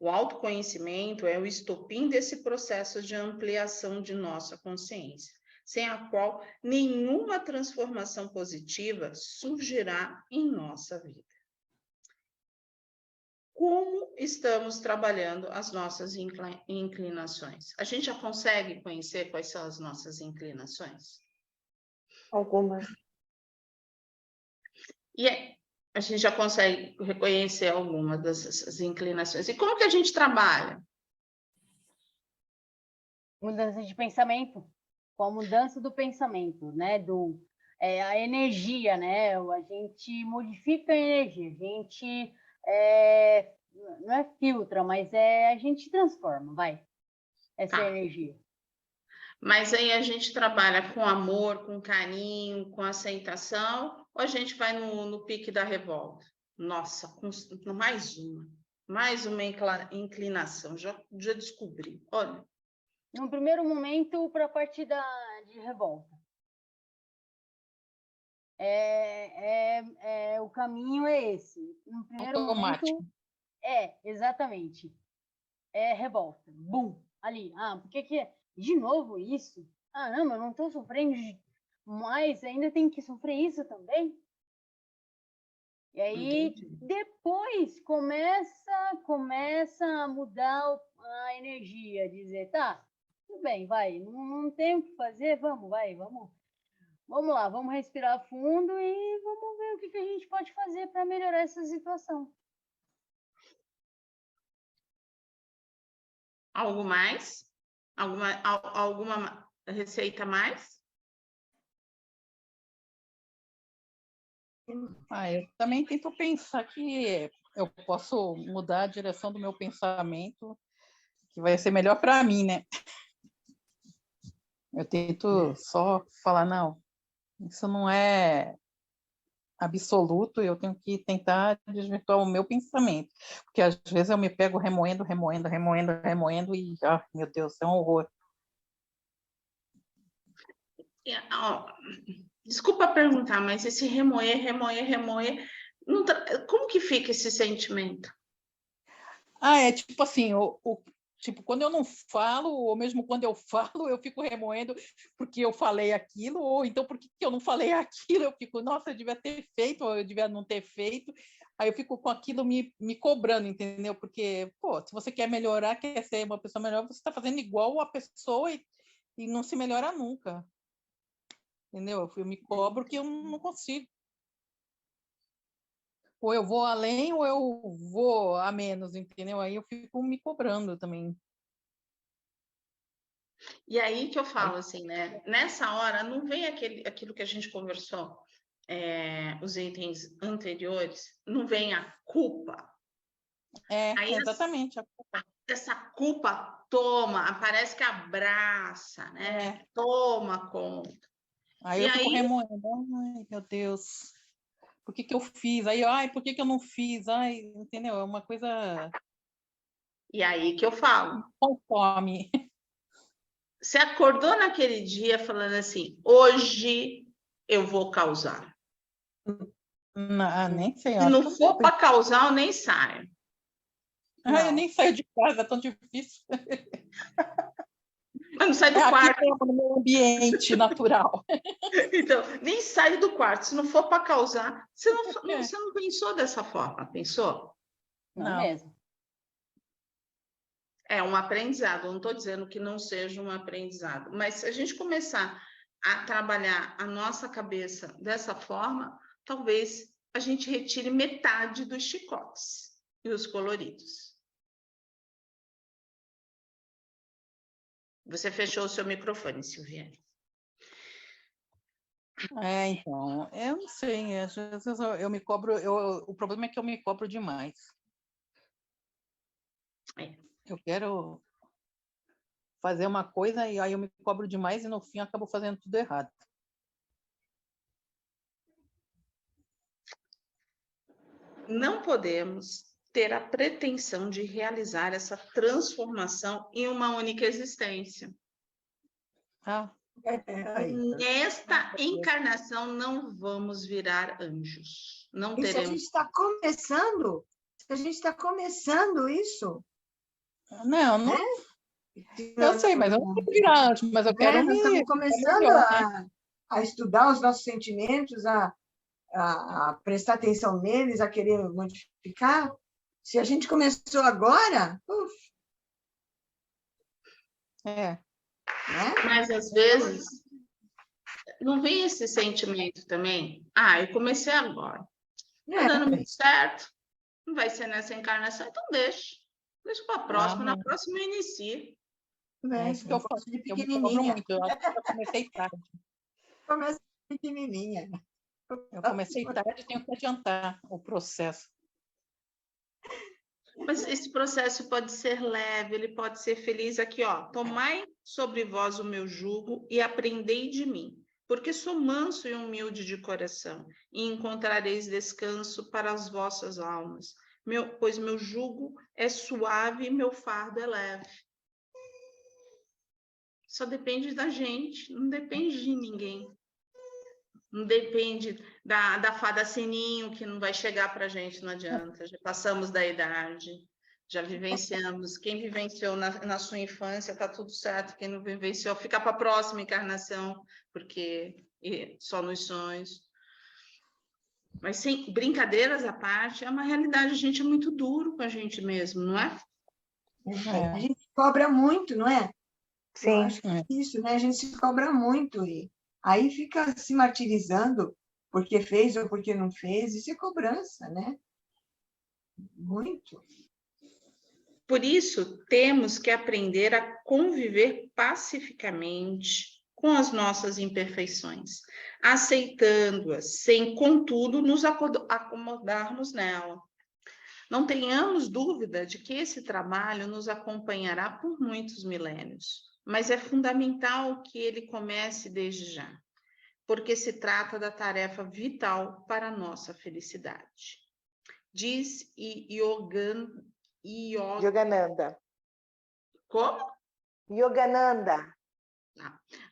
O autoconhecimento é o estopim desse processo de ampliação de nossa consciência, sem a qual nenhuma transformação positiva surgirá em nossa vida. Como estamos trabalhando as nossas inclinações? A gente já consegue conhecer quais são as nossas inclinações? Algumas. E a gente já consegue reconhecer algumas dessas inclinações. E como que a gente trabalha? Mudança de pensamento, com a mudança do pensamento, né? A energia, né? A gente modifica a energia, a gente não é filtra, mas a gente transforma, vai, essa energia. Mas aí a gente trabalha com amor, com carinho, com aceitação, ou a gente vai no pique da revolta? Nossa, mais uma inclinação, já descobri, olha. No primeiro momento, para a parte de revolta. O caminho é esse. No primeiro automático. momento, exatamente. É revolta. Bum! Ali. Por que de novo isso? Não, mas eu não estou sofrendo mais, ainda tem que sofrer isso também? E aí, depois começa a mudar a energia, dizer, tá, tudo bem, vai, não tem o que fazer, vamos lá, vamos respirar fundo e vamos ver o que a gente pode fazer para melhorar essa situação. Algo mais? Alguma receita mais? Eu também tento pensar que eu posso mudar a direção do meu pensamento, que vai ser melhor para mim, né? Eu tento só falar, não, isso não é absoluto, eu tenho que tentar desvirtuar o meu pensamento, porque às vezes eu me pego remoendo e, meu Deus, é um horror. Desculpa perguntar, mas esse remoer, como que fica esse sentimento? É tipo assim, tipo, quando eu não falo, ou mesmo quando eu falo, eu fico remoendo porque eu falei aquilo, ou então porque eu não falei aquilo, eu fico, nossa, eu devia ter feito, ou eu devia não ter feito. Aí eu fico com aquilo me cobrando, entendeu? Porque, se você quer melhorar, quer ser uma pessoa melhor, você está fazendo igual a pessoa e não se melhora nunca. Entendeu? Eu me cobro que eu não consigo. Ou eu vou além ou eu vou a menos, entendeu? Aí eu fico me cobrando também. E aí que eu falo assim, né? Nessa hora, não vem aquilo que a gente conversou, os itens anteriores, não vem a culpa. Aí Exatamente. essa culpa parece que abraça, né? Toma conta. Aí eu fico remoendo. Ai, meu Deus. Por que eu fiz? Aí, por que eu não fiz? Ai, entendeu? É uma coisa... E aí que eu falo. Com fome. Você acordou naquele dia falando assim, hoje eu vou causar. Nem sei. Se não for para causar, eu nem saio. Eu nem saio de casa, é tão difícil. Eu não saio do quarto. Aqui no meu ambiente natural. Então, nem saio do quarto. Se não for para causar, você não pensou dessa forma, pensou? Não mesmo. É um aprendizado, eu não estou dizendo que não seja um aprendizado, mas se a gente começar a trabalhar a nossa cabeça dessa forma, talvez a gente retire metade dos chicotes e os coloridos. Você fechou o seu microfone, Silviane. Então, eu não sei, às vezes eu me cobro, o problema é que eu me cobro demais. Eu quero fazer uma coisa e aí eu me cobro demais e no fim eu acabo fazendo tudo errado. Não podemos ter a pretensão de realizar essa transformação em uma única existência. Nesta encarnação não vamos virar anjos. Não teremos. Se a gente está começando, isso. Não. Eu sei, mas eu não quero virar anjo, mas eu quero nós estamos começando a estudar os nossos sentimentos, a prestar atenção neles, a querer modificar. Se a gente começou agora, Mas às vezes não vem esse sentimento também. Eu comecei agora. Está dando muito certo. Não vai ser nessa encarnação, então deixa. Deixa para a próxima. Na próxima eu inicio. É isso que eu faço de pequenininha. Eu comecei tarde. Começa pequenininha. Eu comecei tarde e tenho que adiantar o processo. Mas esse processo pode ser leve, ele pode ser feliz. Aqui, tomai sobre vós o meu jugo e aprendei de mim, porque sou manso e humilde de coração, e encontrareis descanso para as vossas almas. Pois meu jugo é suave e meu fardo é leve. Só depende da gente, não depende de ninguém. Não depende da fada sininho, que não vai chegar para a gente, não adianta. Já passamos da idade, já vivenciamos. Quem vivenciou na sua infância, está tudo certo. Quem não vivenciou, fica para a próxima encarnação, porque só nos sonhos. Mas, sem brincadeiras à parte, é uma realidade. A gente é muito duro com a gente mesmo, não é? A gente cobra muito, não é? Sim. Eu acho que é isso, né? A gente se cobra muito e aí fica se martirizando porque fez ou porque não fez. Isso é cobrança, né? Muito. Por isso, temos que aprender a conviver pacificamente com as nossas imperfeições, aceitando-as, sem, contudo, nos acomodarmos nela. Não tenhamos dúvida de que esse trabalho nos acompanhará por muitos milênios, mas é fundamental que ele comece desde já, porque se trata da tarefa vital para a nossa felicidade. Diz Yogananda. Como? Yogananda.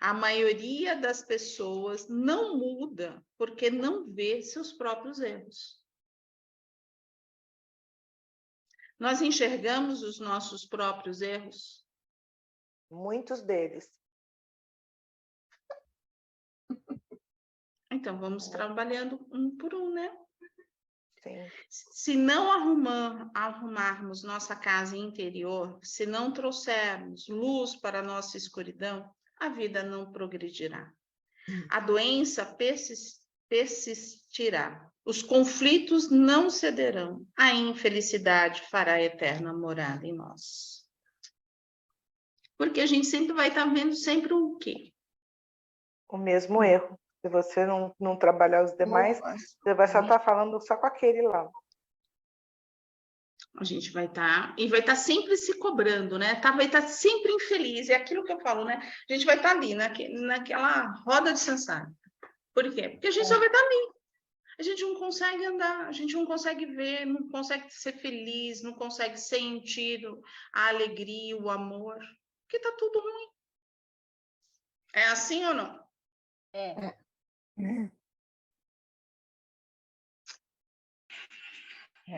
A maioria das pessoas não muda porque não vê seus próprios erros. Nós enxergamos os nossos próprios erros? Muitos deles. Então, vamos trabalhando um por um, né? Sim. Se não arrumarmos nossa casa interior, se não trouxermos luz para a nossa escuridão, a vida não progredirá. A doença persistirá. Os conflitos não cederão. A infelicidade fará eterna morada em nós. Porque a gente sempre vai estar vendo sempre o quê? O mesmo erro. Se você não trabalhar os demais, você vai só estar falando só com aquele lá. A gente vai estar, e vai estar sempre se cobrando, né? Vai estar sempre infeliz, é aquilo que eu falo, né? A gente vai estar ali, naquela roda de samsara. Por quê? Porque a gente só vai estar ali. A gente não consegue andar, a gente não consegue ver, não consegue ser feliz, não consegue sentir a alegria, o amor, porque está tudo ruim. É assim ou não? É.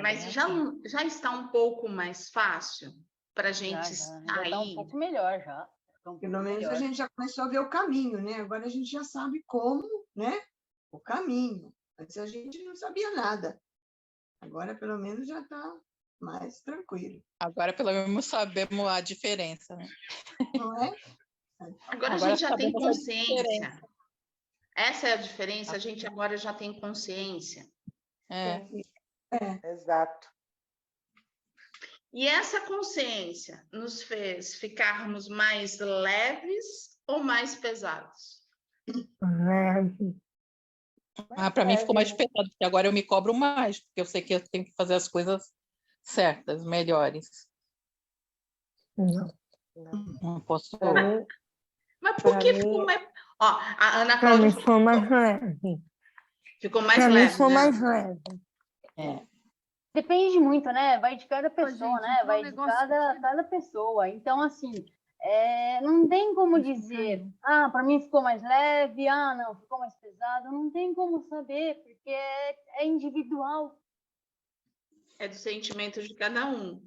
Mas já está um pouco mais fácil para a gente Já sair. tá um pouco melhor, já. Pelo menos a gente já começou a ver o caminho, né? Agora a gente já sabe como, né? O caminho. Antes a gente não sabia nada. Agora, pelo menos, já está mais tranquilo. Agora, pelo menos, sabemos a diferença, né? Não é? Agora a gente já tem consciência. Essa é a diferença, a gente agora já tem consciência. Exato. E essa consciência nos fez ficarmos mais leves ou mais pesados? Leve. Para mim ficou mais pesado, porque agora eu me cobro mais, porque eu sei que eu tenho que fazer as coisas certas, melhores. Não posso... Mas por que ficou mais... Ó, a Ana Para mim Cláudia foi mais leve. ficou mais Para mim leve, foi né? mais leve. Depende muito, né? Vai de cada pessoa, gente, né? então Vai o de negócio cada pessoa. Então, assim, não tem como dizer, para mim ficou mais leve, não, ficou mais pesado. Não tem como saber, porque é individual. É do sentimento de cada um.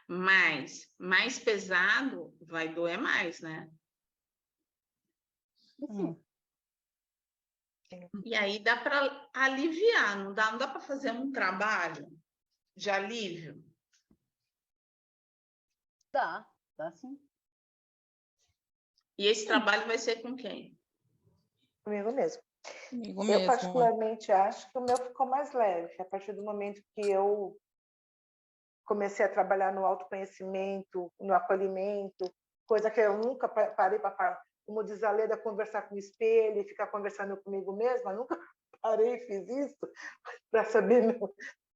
Mas mais pesado vai doer mais, né? E aí dá para aliviar, não dá para fazer um trabalho de alívio? Dá sim. E esse trabalho vai ser com quem? Comigo mesmo. Comigo Eu mesmo. particularmente acho que o meu ficou mais leve, a partir do momento que eu comecei a trabalhar no autoconhecimento, no acolhimento, coisa que eu nunca parei para, como diz a Leda, conversar com o espelho e ficar conversando comigo mesma, nunca parei e fiz isso para saber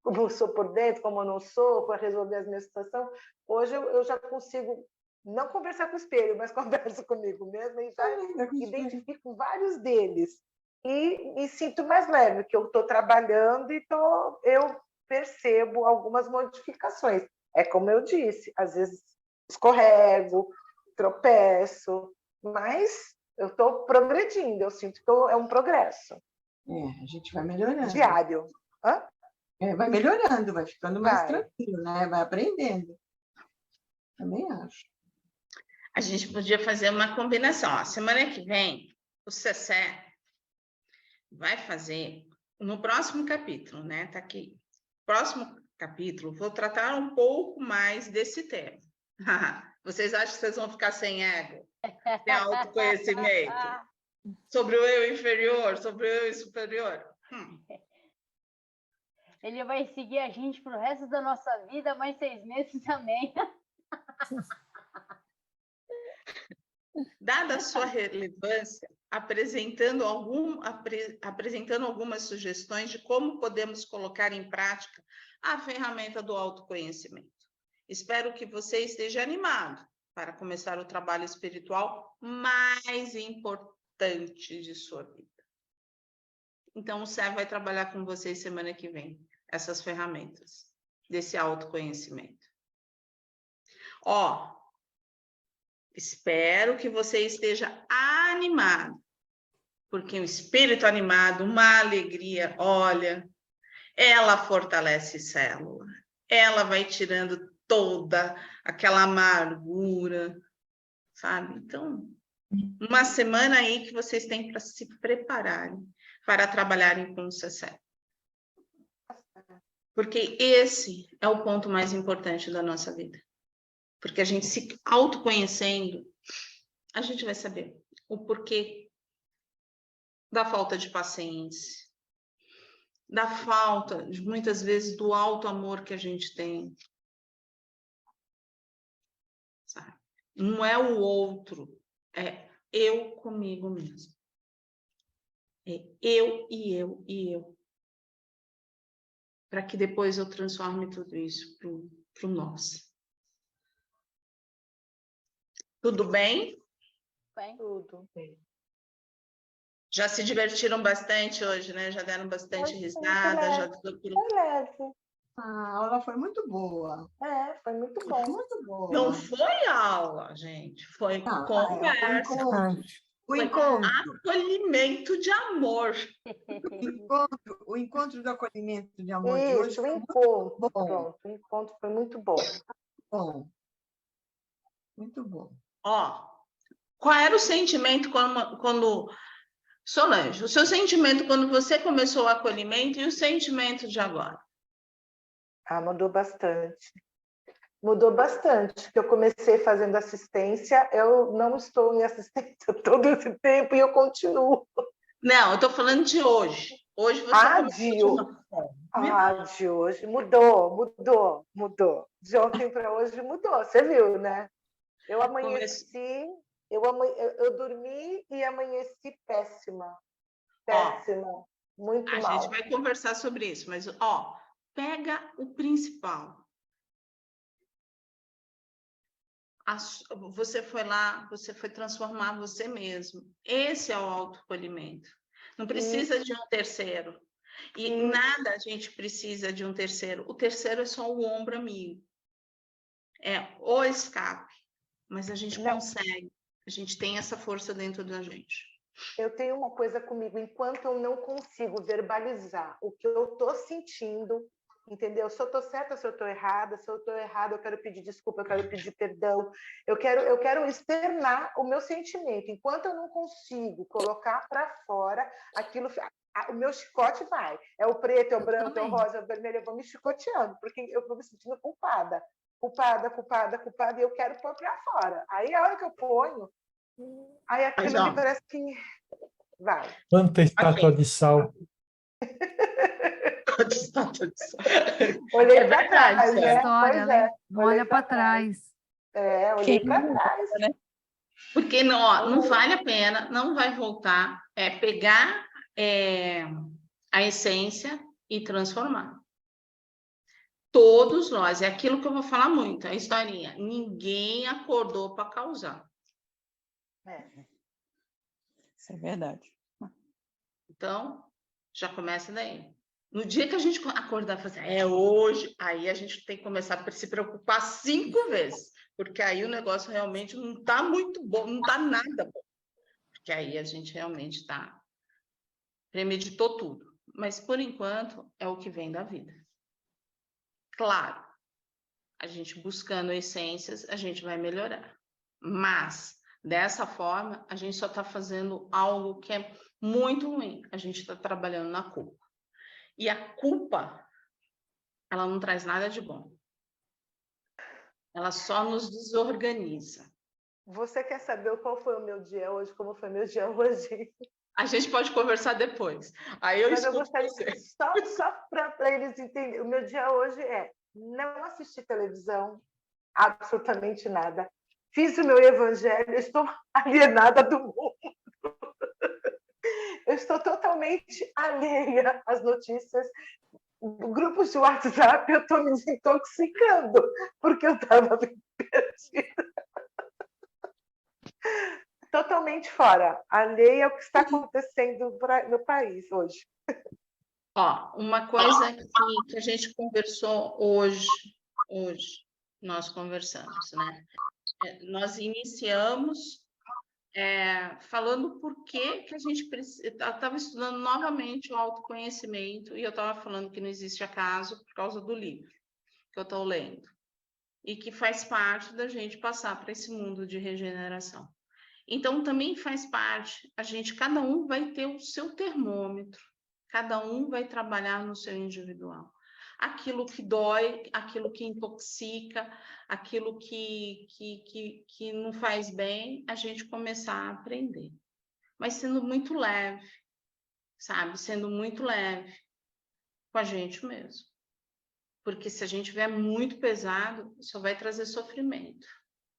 como eu sou por dentro, como eu não sou, para resolver as minhas situações. Hoje eu já consigo não conversar com o espelho, mas converso comigo mesma e já identifico vários deles. E sinto mais leve, que eu estou trabalhando e eu percebo algumas modificações. É como eu disse, às vezes escorrego, tropeço, mas eu estou progredindo, eu sinto que é um progresso. A gente vai melhorando. Diário. Vai melhorando, vai ficando mais tranquilo, né? Vai aprendendo. Também acho. A gente podia fazer uma combinação. Ó, semana que vem, o Cessé vai fazer, no próximo capítulo, né? Tá aqui. Próximo capítulo, vou tratar um pouco mais desse tema. Vocês acham que vocês vão ficar sem ego? Sem autoconhecimento? Sobre o eu inferior, sobre o eu superior? Ele vai seguir a gente pro resto da nossa vida, mais 6 meses também. Dada a sua relevância, apresentando algumas sugestões de como podemos colocar em prática a ferramenta do autoconhecimento. Espero que você esteja animado para começar o trabalho espiritual mais importante de sua vida. Então, o Sé vai trabalhar com vocês semana que vem, essas ferramentas desse autoconhecimento. Espero que você esteja animado, porque o espírito animado, uma alegria, olha, ela fortalece célula, ela vai tirando toda aquela amargura, sabe? Então, uma semana aí que vocês têm para se prepararem para trabalharem com o Cessé. Porque esse é o ponto mais importante da nossa vida. Porque a gente se autoconhecendo, a gente vai saber o porquê da falta de paciência, da falta, muitas vezes, do alto amor que a gente tem. Sabe? Não é o outro, é eu comigo mesmo. É eu e eu e eu. Para que depois eu transforme tudo isso para o nós. Tudo bem? Bem, Tudo bem. Já se divertiram bastante hoje, né? Já deram bastante Foi risada, já leve. tudo Foi leve. A aula foi muito boa. Foi muito Foi bom. muito boa. Não foi aula, gente. Foi Não, o conversa. encontro. O Foi encontro. acolhimento de amor. O encontro do acolhimento de amor de hoje Isso, o foi encontro. bom. Pronto, o encontro foi muito bom. bom. Muito bom. Ó, qual era o sentimento quando Solange, o seu sentimento quando você começou o acolhimento e o sentimento de agora? Mudou bastante. Mudou bastante, que eu comecei fazendo assistência, eu não estou em assistência todo esse tempo e eu continuo. Não, eu estou falando de hoje. Hoje você começou de uma forma. De hoje mudou. De ontem para hoje mudou, você viu, né? Eu amanheci, eu dormi e amanheci péssima. Péssima, muito A mal. gente vai conversar sobre isso, mas ó, pega o principal. Você foi lá, você foi transformar você mesmo. Esse é o autoacolhimento. Não precisa de um terceiro. E nada a gente precisa de um terceiro. O terceiro é só o ombro amigo. É o escape. Mas a gente consegue. A gente tem essa força dentro da gente. Eu tenho uma coisa comigo, enquanto eu não consigo verbalizar o que eu estou sentindo, entendeu? Se eu estou certa, se eu estou errada, se eu estou errada, eu quero pedir desculpa, eu quero pedir perdão, eu quero externar o meu sentimento. Enquanto eu não consigo colocar para fora aquilo, o meu chicote vai. É o preto, é o branco, é o rosa, é o vermelho, eu vou me chicoteando, porque eu vou me sentindo culpada, e eu quero pôr para fora. Aí a hora que eu ponho, aí aquilo me parece que vai. Quanta estátua de sal. Olhei para trás, né? História, né? Não olha para trás. Olhei para trás. Porque não vale a pena, não vai voltar. É pegar a essência e transformar. Todos nós, é aquilo que eu vou falar muito, a historinha. Ninguém acordou para causar. Isso é verdade. Então, já começa daí. No dia que a gente acordar e fazer, hoje, aí a gente tem que começar a se preocupar 5 vezes, porque aí o negócio realmente não está muito bom, não está nada bom. Porque aí a gente realmente premeditou tudo. Mas, por enquanto, é o que vem da vida. Claro, a gente buscando essências, a gente vai melhorar. Mas, dessa forma, a gente só está fazendo algo que é muito ruim. A gente está trabalhando na culpa. E a culpa, ela não traz nada de bom. Ela só nos desorganiza. Você quer saber qual foi o meu dia hoje? Como foi meu dia hoje? A gente pode conversar depois. Aí eu escuto você. Só para eles entenderem. O meu dia hoje é não assistir televisão, absolutamente nada. Fiz o meu evangelho, estou alienada do mundo. Eu estou totalmente alheia às notícias. Grupos de WhatsApp, eu estou me desintoxicando, porque eu estava perdida. Totalmente fora, alheia ao que está acontecendo no país hoje. Uma coisa que a gente conversou hoje, nós conversamos, né? Nós iniciamos falando por que a gente estava estudando novamente o autoconhecimento, e eu estava falando que não existe acaso por causa do livro que eu estou lendo, e que faz parte da gente passar para esse mundo de regeneração. Então, também faz parte, cada um vai ter o seu termômetro, cada um vai trabalhar no seu individual. aquilo que dói, aquilo que intoxica, aquilo que não faz bem, a gente começar a aprender. Mas sendo muito leve, sabe? Sendo muito leve com a gente mesmo. Porque se a gente tiver muito pesado, só vai trazer sofrimento.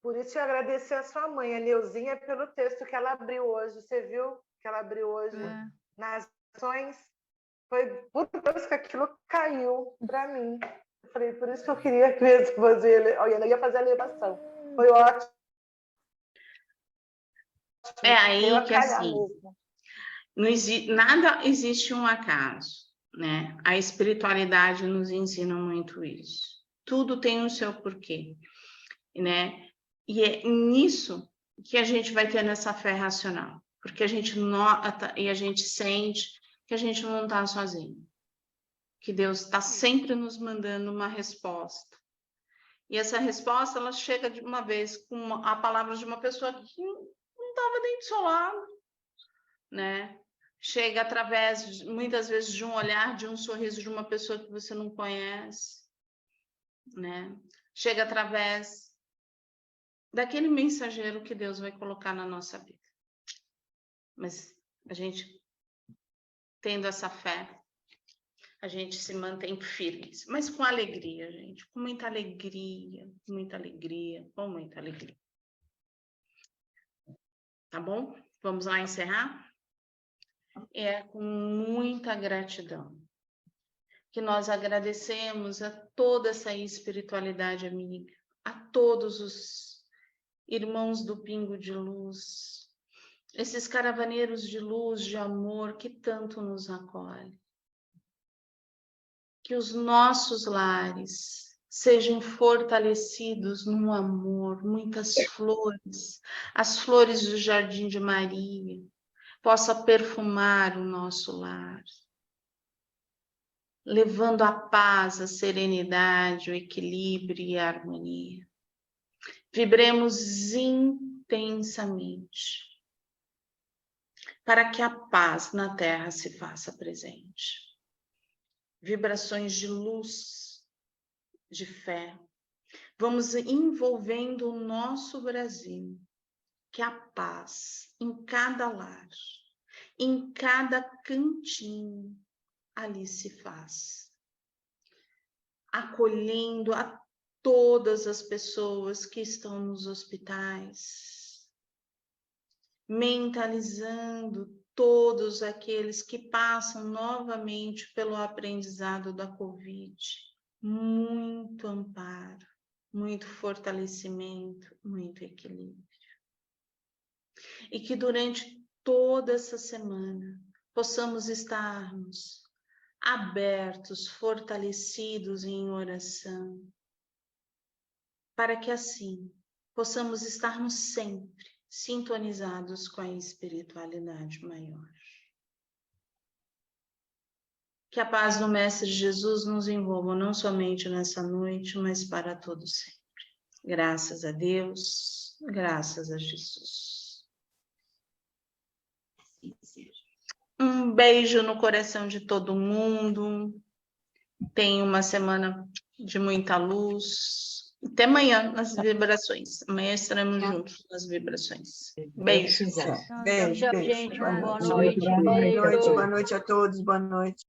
Por isso eu agradecer a sua mãe, a Neuzinha, pelo texto que ela abriu hoje. Você viu que ela abriu hoje nas ações? Foi por isso que aquilo caiu para mim. Eu falei, por isso que eu queria mesmo fazer. Olha, eu ia fazer a elevação. Foi ótimo. É aí que assim, nada existe um acaso, né? A espiritualidade nos ensina muito isso. Tudo tem o seu porquê, né? E é nisso que a gente vai ter nessa fé racional, porque a gente nota e a gente sente que a gente não está sozinho, que Deus está sempre nos mandando uma resposta. E essa resposta, ela chega de uma vez com a palavra de uma pessoa que não estava dentro do seu lado, né? Chega através, muitas vezes, de um olhar, de um sorriso de uma pessoa que você não conhece, né? Chega através daquele mensageiro que Deus vai colocar na nossa vida. Mas a gente, tendo essa fé, a gente se mantém firmes, mas com alegria, gente, com muita alegria, com muita alegria, com muita alegria. Tá bom? Vamos lá encerrar? É com muita gratidão que nós agradecemos a toda essa espiritualidade amiga, a todos os irmãos do Pingo de Luz, esses caravaneiros de luz, de amor que tanto nos acolhem. Que os nossos lares sejam fortalecidos no amor, muitas flores, as flores do Jardim de Maria, possa perfumar o nosso lar, levando a paz, a serenidade, o equilíbrio e a harmonia. Vibremos intensamente para que a paz na Terra se faça presente. Vibrações de luz, de fé. Vamos envolvendo o nosso Brasil, que a paz em cada lar, em cada cantinho, ali se faz. Acolhendo a todas as pessoas que estão nos hospitais, mentalizando todos aqueles que passam novamente pelo aprendizado da Covid. Muito amparo, muito fortalecimento, muito equilíbrio. E que durante toda essa semana possamos estarmos abertos, fortalecidos em oração, para que assim possamos estarmos sempre sintonizados com a espiritualidade maior. Que a paz do Mestre Jesus nos envolva não somente nessa noite, mas para todo sempre. Graças a Deus, graças a Jesus. Um beijo no coração de todo mundo. Tenha uma semana de muita luz. Até amanhã nas vibrações. Amanhã estaremos juntos nas vibrações. Beijo. Beijo, Tchau, beijo. gente. Boa Boa noite. noite. Boa noite a todos. Boa noite.